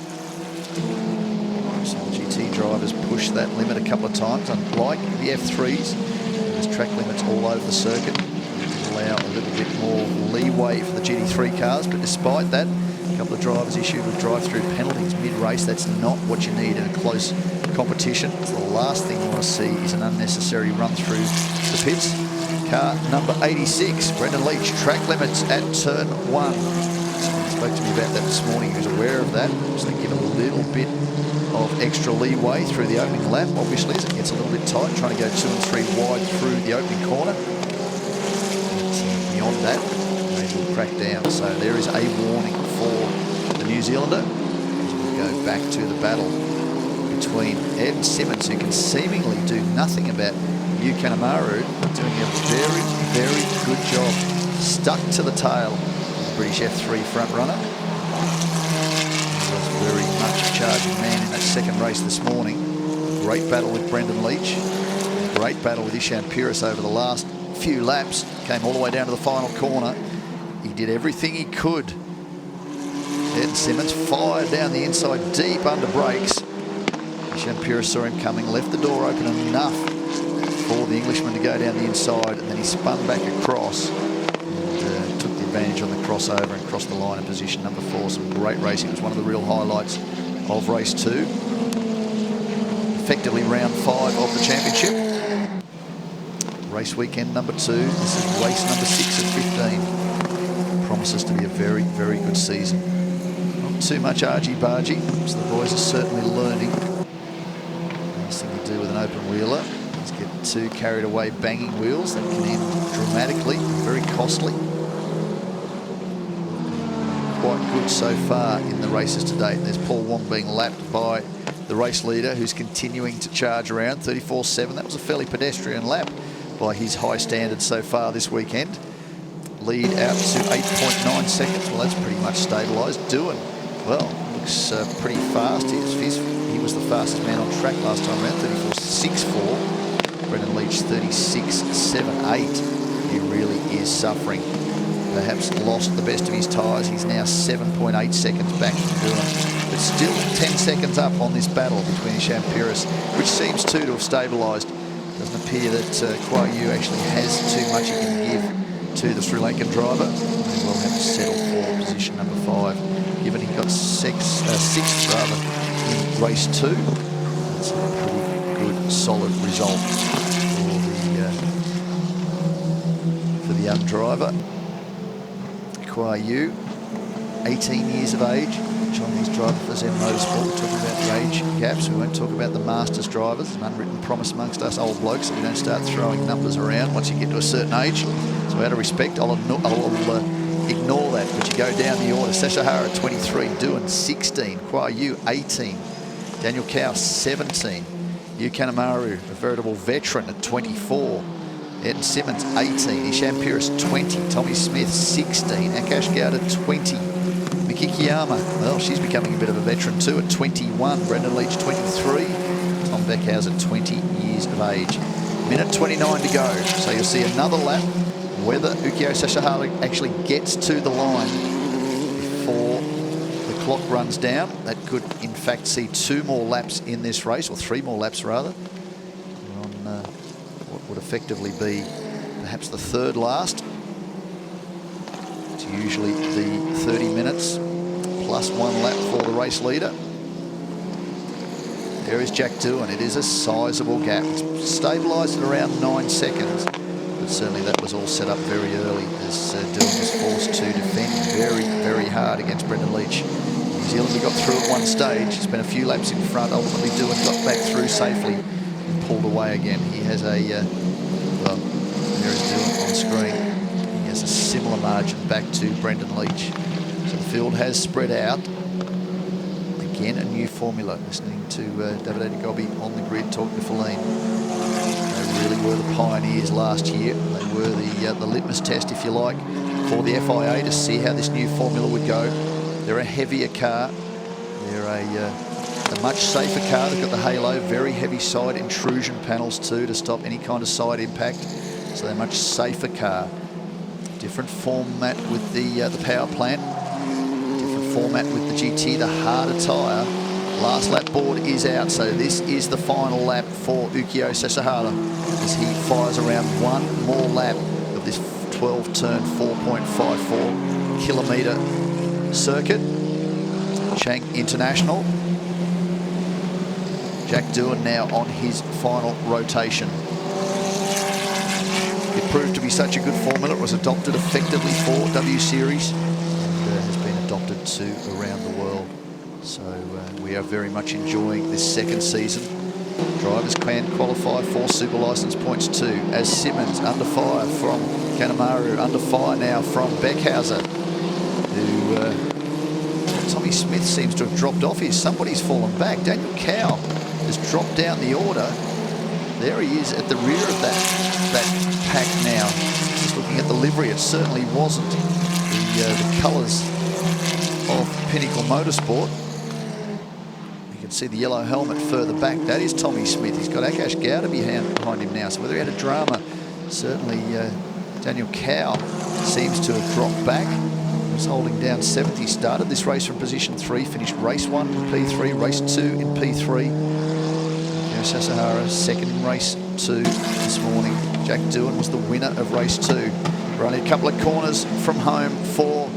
Some GT drivers push that limit a couple of times, unlike the F3s. There's track limits all over the circuit. Allow a little bit more leeway for the GT3 cars, but despite that, a couple of drivers issued with drive-through penalties mid-race. That's not what you need in a close competition. So the last thing you want to see is an unnecessary run through the pits. Car number 86, Brendan Leach, track limits at turn 1. Someone spoke to me about that this morning. He was aware of that. So they give a little bit of extra leeway through the opening lap, obviously, as it gets a little bit tight, trying to go 2 and 3 wide through the opening corner. But beyond that, they will crack down. So there is a warning for the New Zealander. We'll go back to the battle between Ed and Simmons, who can seemingly do nothing about Yu Kanemaru, doing a very, very good job. Stuck to the tail of the British F3 front runner. He was very much a charging man in that second race this morning. Great battle with Brendan Leach. Great battle with Ishan Peiris over the last few laps. Came all the way down to the final corner. He did everything he could. Ed Simmons fired down the inside deep under brakes. Ishan Peiris saw him coming, left the door open enough for the Englishman to go down the inside, and then he spun back across and took the advantage on the crossover and crossed the line in position number 4. Some great racing. It was one of the real highlights of race 2. Effectively round 5 of the championship. Race weekend number 2. This is race number 6 at 15. Promises to be a very, very good season. Not too much argy-bargy, so the boys are certainly learning. Last thing you do with an open wheeler is get too carried away banging wheels. That can end dramatically, very costly. Quite good so far in the races to date. There's Paul Wong being lapped by the race leader, who's continuing to charge around 34.7. That was a fairly pedestrian lap by his high standards so far this weekend. Lead out to 8.9 seconds. Well, that's pretty much stabilised. Doohan, well, looks pretty fast. He was the fastest man on track last time around, 34.64. Brendan Leach, 36.78. He really is suffering. Perhaps lost the best of his tyres. He's now 7.8 seconds back from Buriram, but still 10 seconds up on this battle between Ishan Peiris, which seems to have stabilised. Doesn't appear that Kwa Yu actually has too much he can give to the Sri Lankan driver. He will have to settle for position number 5, given he got sixth in race 2. That's a pretty good, solid result for the young driver. Kwa Yu, 18 years of age, Chinese driver for Zen Motorsport. We're talking about the age gaps. We won't talk about the Masters drivers. There's an unwritten promise amongst us old blokes that we don't start throwing numbers around once you get to a certain age. So out of respect, I'll ignore that. But you go down the order. Sasahara, 23. Doohan, 16. Kwa Yu, 18. Daniel Cow, 17. Yu Kanemaru, a veritable veteran at 24. Ed Simmons, 18. Ishan Peiris, 20. Tommy Smith, 16. Akash Gowda, 20. Miki Kiyama, well, she's becoming a bit of a veteran too at 21. Brendan Leach, 23. Tom Beckhauser, 20 years of age. Minute 29 to go. So you'll see another lap Whether Ukyo Sasahara actually gets to the line before the clock runs down, that could in fact see 2 more laps in this race, or 3 more laps rather, on what would effectively be perhaps the 3rd last. It's usually the 30 minutes plus 1 lap for the race leader. There is Jack Doohan. It is a sizable gap. It's stabilised at around 9 seconds, but certainly that was all set up very early as Doohan was forced to defend very, very hard against Brendan Leach. New Zealand got through at one stage, spent a few laps in front. Ultimately, Doohan got back through safely and pulled away again. He has a, well, there is Doohan on screen. He has a similar margin back to Brendan Leach. So the field has spread out. Again, a new formula. Listening to Davide Gobi on the grid talking to Feline. They really were the pioneers last year. They were the litmus test, if you like, for the FIA to see how this new formula would go. They're a heavier car. They're a much safer car. They've got the halo, very heavy side intrusion panels too to stop any kind of side impact. So they're a much safer car. Different format with the power plant. Format with the GT, the harder tyre. Last lap board is out, so this is the final lap for Ukyo Sasahara as he fires around 1 more lap of this 12-turn, 4.54 kilometre circuit. Chang International. Jack Doohan now on his final rotation. It proved to be such a good formula. It was adopted effectively for W Series. Has been adopted to around the world. So we are very much enjoying this 2nd season. Drivers can qualify for super licence points too, as Simmons under fire from Kanemaru, under fire now from Beckhauser, who Tommy Smith seems to have dropped off here. Somebody's fallen back. Daniel Cow has dropped down the order. There he is at the rear of that pack now. Just looking at the livery, it certainly wasn't the colours of Pinnacle Motorsport. You can see the yellow helmet further back. That is Tommy Smith. He's got Akash Gowda behind him now. So whether he had a drama, certainly Daniel Cow seems to have dropped back. He was holding down 7th. He started this race from position 3, finished race 1 in P3, race 2 in P3. Sasahara 2nd in race 2 this morning. Jack Doohan was the winner of race 2. We're only a couple of corners from home for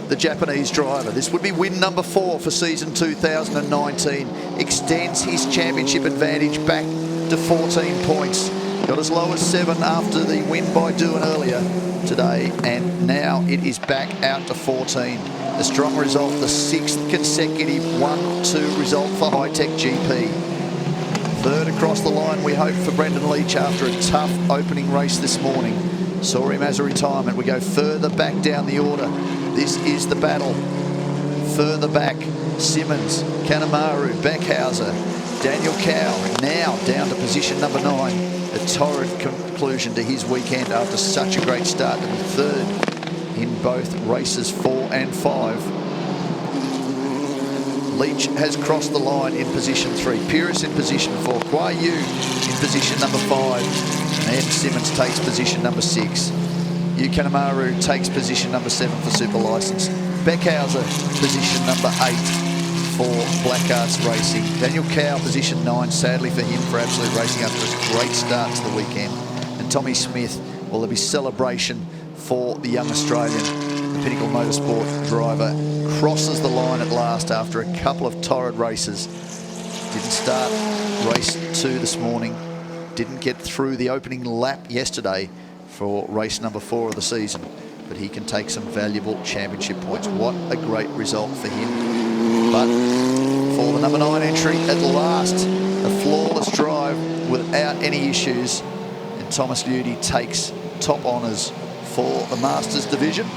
the Japanese driver. This would be win number 4 for season 2019. Extends his championship advantage back to 14 points. Got as low as 7 after the win by Doohan earlier today, and now it is back out to 14. A strong result, the 6th consecutive 1-2 result for High Tech GP. 3rd across the line, we hope, for Brendan Leach after a tough opening race this morning. Saw him as a retirement. We go further back down the order. This is the battle. Further back, Simmons, Kanemaru, Beckhauser, Daniel Cow, now down to position number 9. A torrid conclusion to his weekend after such a great start to be 3rd in both races 4 and 5. Leach has crossed the line in position 3. Pyrrhus in position 4. Kwai Yu in position number 5. And Simmons takes position number 6. Yu Kanemaru takes position number 7 for Super Licence. Beckhauser, position number 8 for Black Arts Racing. Daniel Cow, position 9, sadly for him, for Absolute Racing after a great start to the weekend. And Tommy Smith, well, there'll be celebration for the young Australian. The Pinnacle Motorsport driver crosses the line at last after a couple of torrid races. Didn't start race 2 this morning. Didn't get through the opening lap yesterday for race number 4 of the season. But he can take some valuable championship points. What a great result for him. But for the number 9 entry, at last, a flawless drive without any issues. And Thomas Ludy takes top honours for the Masters division.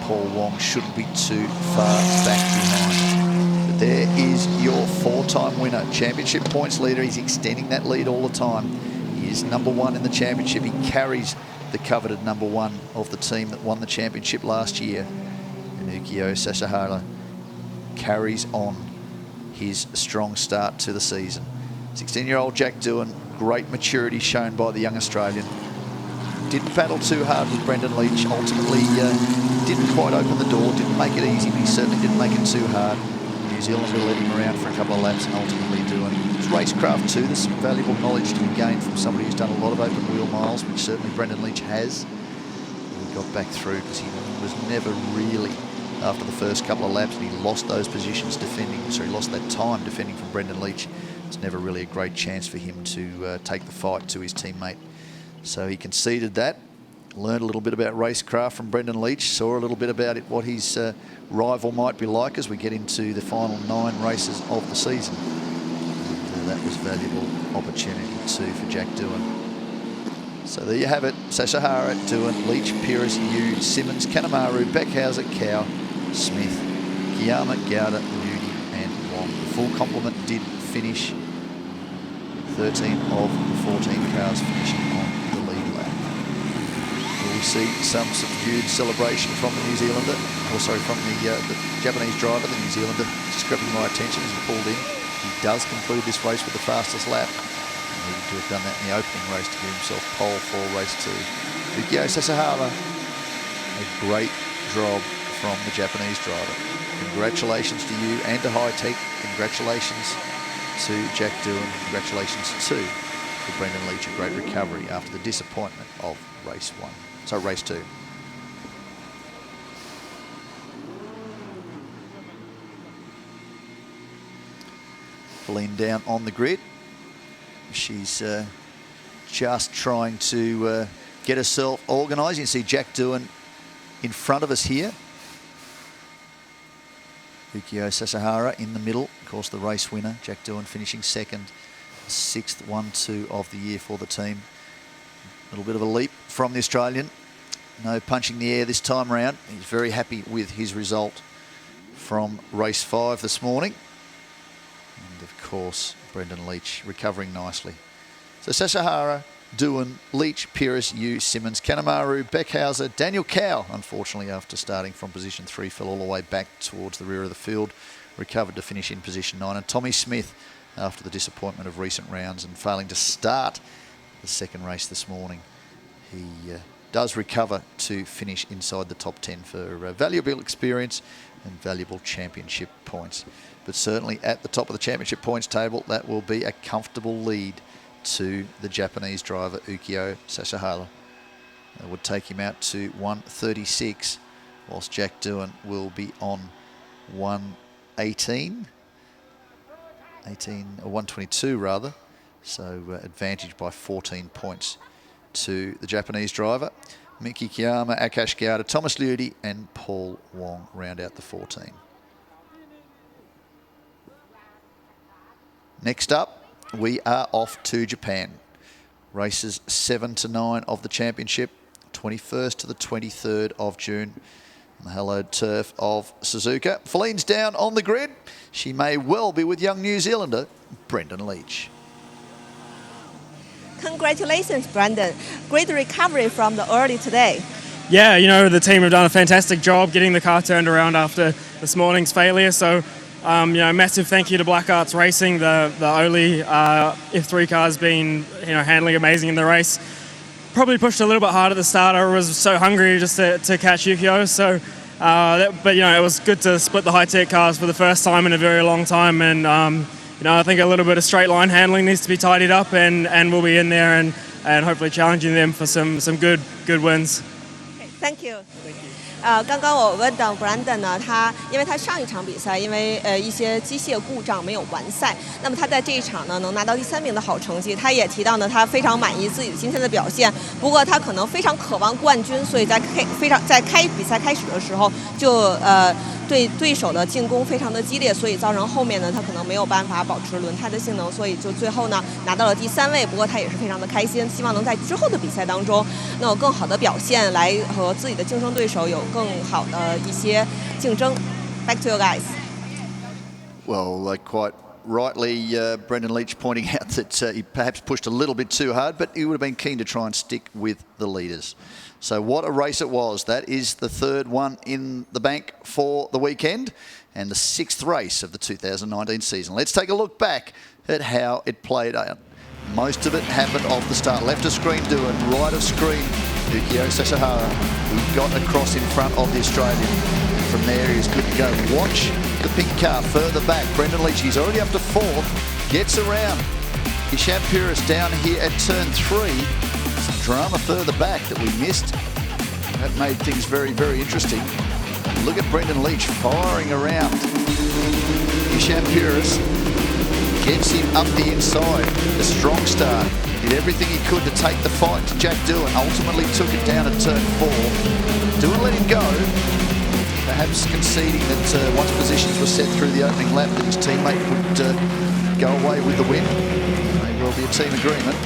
Paul Wong shouldn't be too far back behind. But there is your 4-time winner. Championship points leader. He's extending that lead all the time. He is number 1 in the championship. He carries the coveted number 1 of the team that won the championship last year. And Ukyo Sasahara carries on his strong start to the season. 16-year-old Jack Doohan, great maturity shown by the young Australian. didn't battle too hard with Brendan Leach. Ultimately, didn't quite open the door, didn't make it easy, but he certainly didn't make it too hard. New Zealand will let him around for a couple of laps and ultimately doing his racecraft too. There's some valuable knowledge to be gained from somebody who's done a lot of open wheel miles, which certainly Brendan Leach has. He got back through because he was never really, after the first couple of laps, and he lost those positions defending, so he lost that time defending from Brendan Leach. It's never really a great chance for him to take the fight to his teammate. So he conceded that, learned a little bit about racecraft from Brendan Leach, saw a little bit about what his rival might be like as we get into the final 9 races of the season. And that was valuable opportunity too for Jack Doohan. So there you have it. Sasahara, Doohan, Leach, Pires, Yu, Simmons, Kanemaru, Beckhauser, Cow, Smith, Kiyama, Gowda, Moody and Wong. The full complement did finish. 13 of the 14 cars finishing on the lead lap. Will we see some subdued celebration from the New Zealander, from the Japanese driver, the New Zealander, just grabbing my attention as he pulled in. He does conclude this race with the fastest lap. He needed to have done that in the opening race to give himself pole for race 2. Ukyo Sasahara, a great job from the Japanese driver. Congratulations to you and to High Tech. Congratulations to Jack Doohan. Congratulations to Brendan Leach. A great recovery after the disappointment of race 2. Pauline down on the grid. She's just trying to get herself organised. You can see Jack Doohan in front of us here. Ukyo Sasahara in the middle, of course the race winner. Jack Doohan finishing second, 6th 1-2 of the year for the team. A little bit of a leap from the Australian. No punching the air this time round. He's very happy with his result from race 5 this morning. And of course, Brendan Leach recovering nicely. So Sasahara, Doohan, Leach, Pires, Yu, Simmons, Kanemaru, Beckhauser, Daniel Cow, unfortunately after starting from position 3, fell all the way back towards the rear of the field, recovered to finish in position 9. And Tommy Smith, after the disappointment of recent rounds and failing to start the second race this morning, he does recover to finish inside the top 10 for valuable experience and valuable championship points. But certainly at the top of the championship points table, that will be a comfortable lead to the Japanese driver Ukyo Sasahara. That would take him out to 136, whilst Jack Doohan will be on 118, or 122 rather. So advantage by 14 points to the Japanese driver. Miki Kiyama, Akash Gowda, Thomas Liudi and Paul Wong round out the 14. Next up, we are off to Japan. Races 7 to 9 of the championship, 21st to the 23rd of June. On the hallowed turf of Suzuka. Feline's down on the grid. She may well be with young New Zealander Brendan Leach. Congratulations, Brendan. Great recovery from the early today. Yeah, you know, the team have done a fantastic job getting the car turned around after this morning's failure. So, massive thank you to Black Arts Racing, the only F3 car's been, handling amazing in the race. Probably pushed a little bit hard at the start. I was so hungry just to catch Ukyo. So, it was good to split the high-tech cars for the first time in a very long time. And, I think a little bit of straight line handling needs to be tidied up, and we'll be in there and hopefully challenging them for some good wins. Okay, thank you. 刚刚我问到 Brandon 呢，因为他上一场比赛因为一些机械故障没有完赛，那么他在这一场呢能拿到第3名的好成绩。他也提到呢，他非常满意自己今天的表现，不过他可能非常渴望冠军，所以在比赛开始的时候就对对手的进攻非常的激烈，所以造成后面呢他可能没有办法保持轮胎的性能，所以就最后呢拿到了第3位。不过他也是非常的开心，希望能在之后的比赛当中能有更好的表现，来和自己的竞争对手有更好的一些竞争。Back to you guys. Well, quite rightly, Brendan Leach pointing out that he perhaps pushed a little bit too hard, but he would have been keen to try and stick with the leaders. So what a race it was. That is the 3rd one in the bank for the weekend and the 6th race of the 2019 season. Let's take a look back at how it played out. Most of it happened off the start. Left of screen Doohan, right of screen Yukio Sasahara, who got across in front of the Australian. From there, he's good to go. Watch the pink car further back. Brendan Leach, he's already up to fourth, gets around. Isham Puris down here at turn 3. Some drama further back that we missed. That made things very, very interesting. Look at Brendan Leach firing around. Isham Puris gets him up the inside. A strong start. Did everything he could to take the fight to Jack Doohan. Ultimately took it down at turn 4. Doohan let him go. Perhaps conceding that once positions were set through the opening lap that his teammate would go away with the win. May well be a team agreement,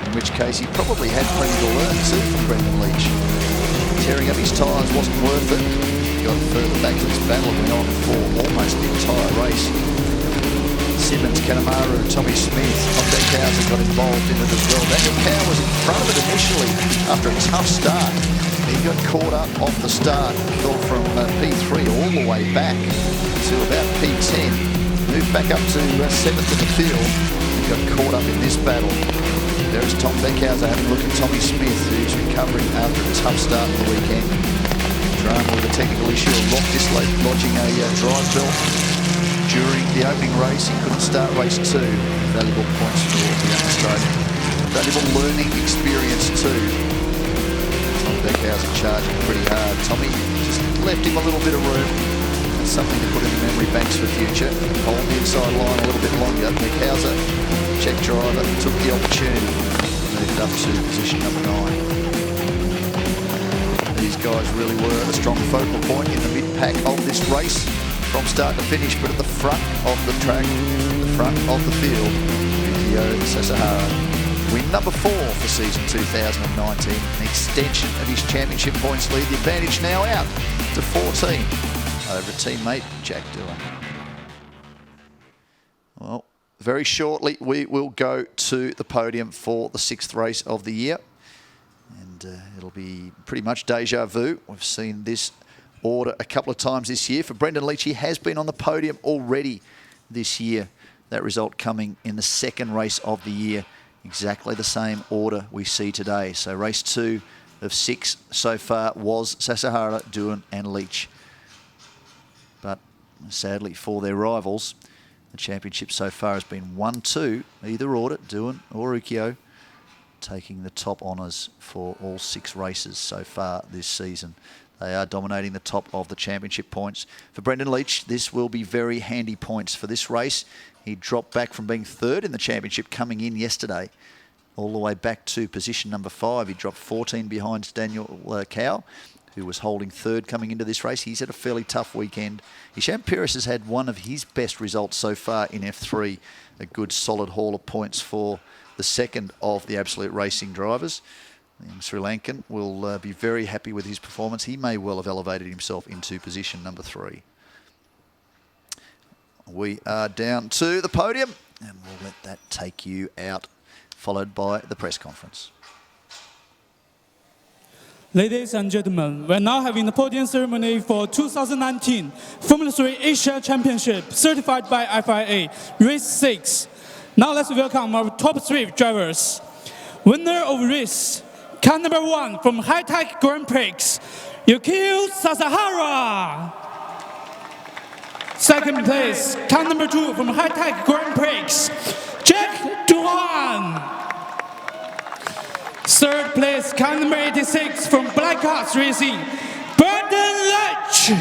in which case he probably had plenty to learn too from Brendan Leach. Tearing up his tyres wasn't worth it. He got further back to this battle and went on for almost the entire race. Simmons, Kanemaru, Tommy Smith, Tom Beckhauser got involved in it as well. Daniel Cow was in front of it initially after a tough start. He got caught up off the start, fell from P3 all the way back to about P10. Moved back up to 7th in the field and got caught up in this battle. There's Tom Beckhauser having a look at Tommy Smith, who's recovering after a tough start of the weekend. Drama with a technical issue, a rock dislodging a drive belt. During the opening race, he couldn't start race 2. Valuable points for the young Australian. Valuable learning experience too. Tom Beckhauser charging pretty hard. Tommy just left him a little bit of room. That's something to put in the memory banks for the future. Hold the inside line a little bit longer. Beckhauser, check driver, took the opportunity. Moved up to position number 9. These guys really were a strong focal point in the mid-pack of this race. From start to finish, but at the front of the track, the front of the field, Yukio Sasahara. Win number 4 for season 2019, an extension of his championship points lead. The advantage now out to 14 over teammate Jack Doohan. Well, very shortly we will go to the podium for the 6th race of the year. And it'll be pretty much deja vu. We've seen this order a couple of times this year. For Brendan Leach, he has been on the podium already this year. That result coming in the 2nd race of the year. Exactly the same order we see today. So race 2 of 6 so far was Sasahara, Doohan and Leach. But sadly for their rivals, the championship so far has been 1-2, either order, Doohan or Yukio, taking the top honours for all 6 races so far this season. They are dominating the top of the championship points. For Brendan Leach, this will be very handy points for this race. He dropped back from being 3rd in the championship coming in yesterday, all the way back to position number 5. He dropped 14 behind Daniel Cow, who was holding 3rd coming into this race. He's had a fairly tough weekend. Isham Puris has had one of his best results so far in F3. A good solid haul of points for the 2nd of the Absolute Racing drivers. The Sri Lankan will be very happy with his performance. He may well have elevated himself into position number 3. We are down to the podium, and we'll let that take you out, followed by the press conference. Ladies and gentlemen, we're now having the podium ceremony for 2019 Formula 3 Asia Championship, certified by FIA, race 6. Now let's welcome our top 3 drivers. Winner of race, car number 1 from High Tech Grand Prix, Yukio Sasahara. Second place, car number 2 from High Tech Grand Prix, Jack Doohan. Third place, car number 86 from Black Arts Racing, Brendan Leach.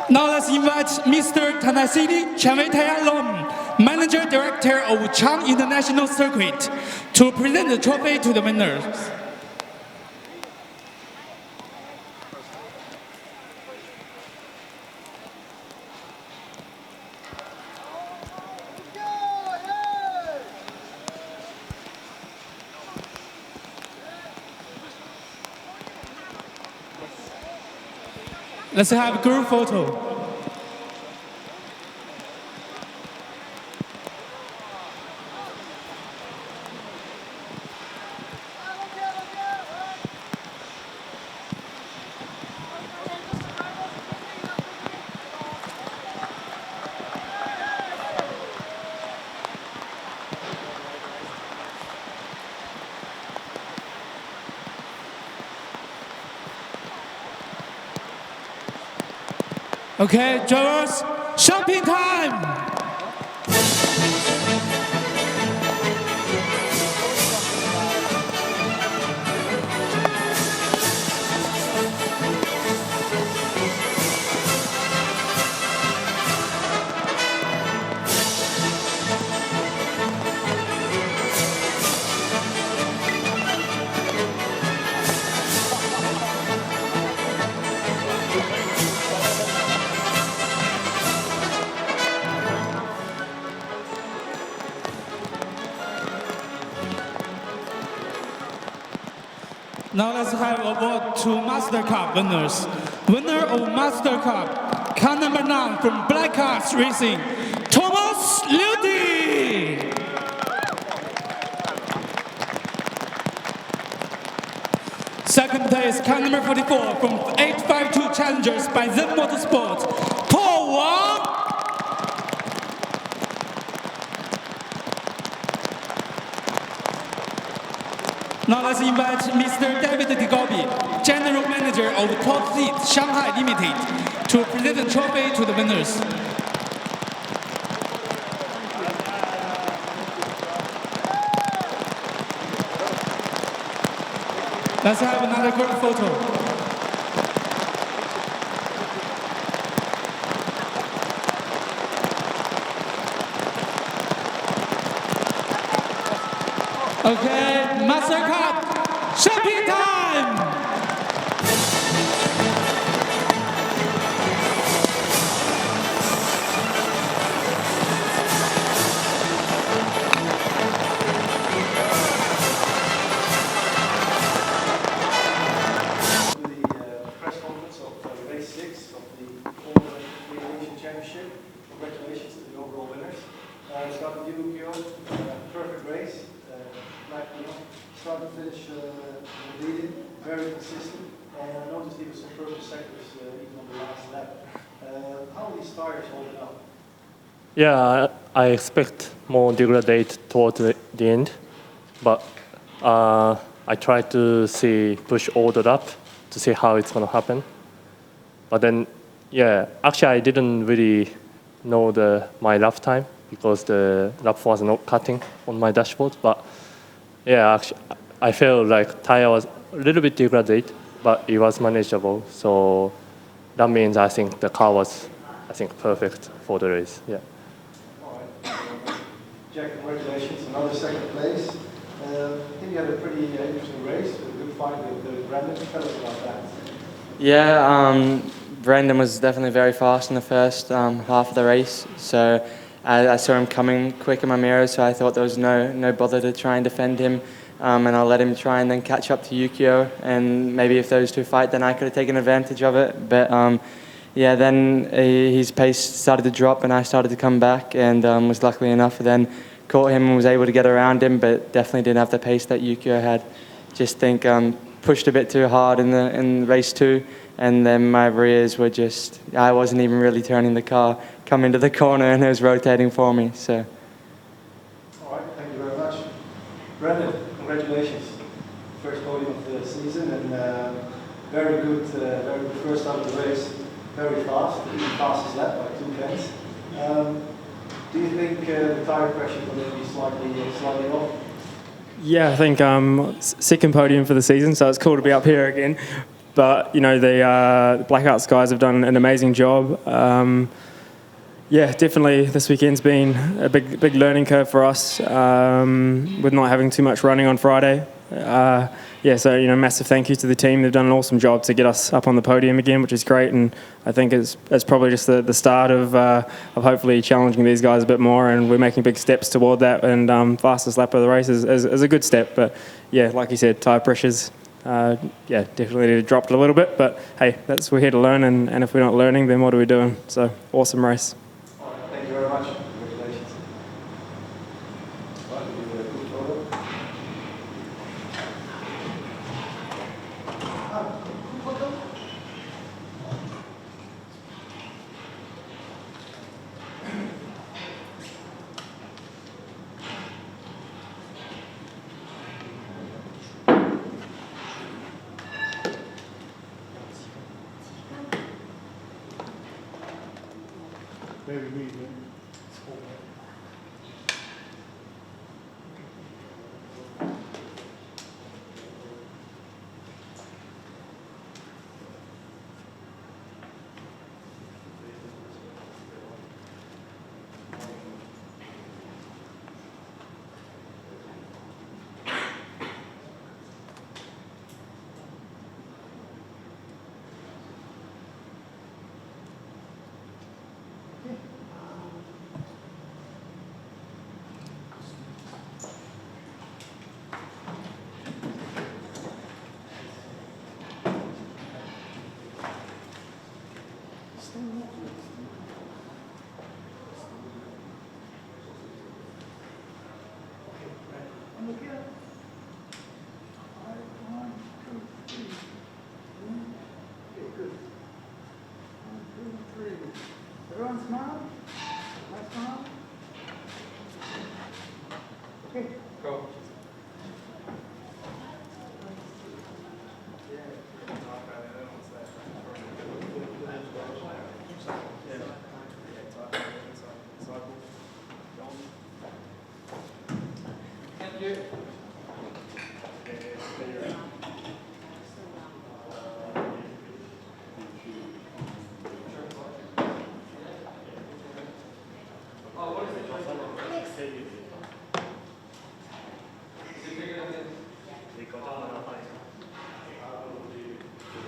Now let's invite Mr. Tanasiri Chavetayalom, Manager Director of Chang International Circuit, to present the trophy to the winners. Let's have a group photo. Okay, drivers, shopping time! Now let's have a vote to Master Cup winners. Winner of Master Cup, car number 9 from Black Arts Racing, Thomas Liudi. Second place, car number 44 from 852 Challengers by Zen Motorsport, Paul Wang. Now let's invite Mr. David DeGobi, General Manager of Top Fleet Shanghai Limited, to present the trophy to the winners. Let's have another group photo. Okay, Master Cup, shopping time! Press conference of race 6 of the Formula Asian Championship. Congratulations to the overall winners. Start with you, Kyo. Perfect race. Start and finish leading, very consistent, and I noticed he was some perfect sectors even on the last lap. How are these tires holding up? Yeah, I expect more degradate toward the end, but I try to push ordered up to see how it's going to happen. But then, yeah, actually I didn't really know my lap time because the lap was not cutting on my dashboard. But yeah, actually, I felt like tire was a little bit degraded, but it was manageable. So that means I think the car was, perfect for the race. Yeah. All right. Jack, congratulations, another second place. I think you had a pretty interesting race, a good fight with Brandon. Tell us about that. Yeah, Brandon was definitely very fast in the first half of the race. So I saw him coming quick in my mirror, so I thought there was no bother to try and defend him. And I'll let him try and then catch up to Yukio. And maybe if those two fight, then I could have taken advantage of it. But yeah, then his pace started to drop and I started to come back and was luckily enough to then caught him and was able to get around him, but definitely didn't have the pace that Yukio had. Just think pushed a bit too hard in race 2, and then my rears were just, I wasn't even really turning the car, come into the corner and it was rotating for me. So. All right, thank you very much. Brandon, congratulations. First podium of the season and very good first out of the race. Very fast, the fastest lap by 2 tenths. Do you think the tire pressure will be slightly off? Yeah, I think second podium for the season, so it's cool to be up here again. But you know, the Black Arts guys have done an amazing job. Yeah, definitely this weekend's been a big learning curve for us with not having too much running on Friday. Yeah, so you know, massive thank you to the team. They've done an awesome job to get us up on the podium again, which is great. And I think it's probably just the start of hopefully challenging these guys a bit more. And we're making big steps toward that. And fastest lap of the race is a good step. But yeah, like you said, tyre pressures, yeah, definitely dropped a little bit. But hey, we're here to learn. And if we're not learning, then what are we doing? So awesome race. All right, thank you very much. Congratulations. Well, we'll do a quick photo. Very weird. Everyone smile. Nice smile. Okay, go. Thank you.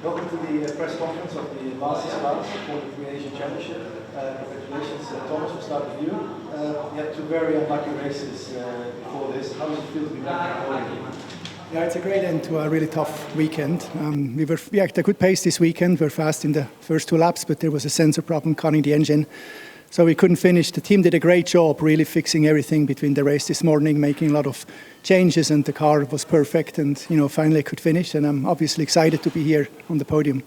Welcome to the press conference of the Masters class for the Free Asian Championship. Congratulations, Thomas, we'll start with you. You had two very unlucky races before this. How does it feel to be back in the podium? Yeah, it's a great end to a really tough weekend. We had a good pace this weekend. We were fast in the first two laps, but there was a sensor problem cutting the engine. So we couldn't finish. The team did a great job really fixing everything between the race this morning, making a lot of changes, and the car was perfect, and finally could finish, and I'm obviously excited to be here on the podium.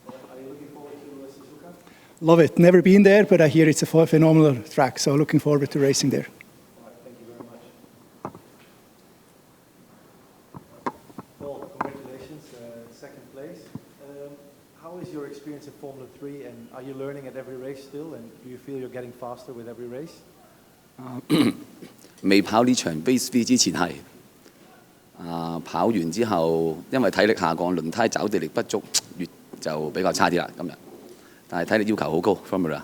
Are you looking forward to Suzuka? Love it. Never been there, but I hear it's a phenomenal track, so looking forward to racing there. All right, thank you very much. Well, congratulations, second place. How is your experience in Formula 3, and are you learning at every race still, and do you feel you're getting faster with every race? 未跑呢場 Base V 之前係跑完之後，因為體力下降，輪胎抓地力不足，越就比較差啲啦今日。但係體力要求好高 Formula。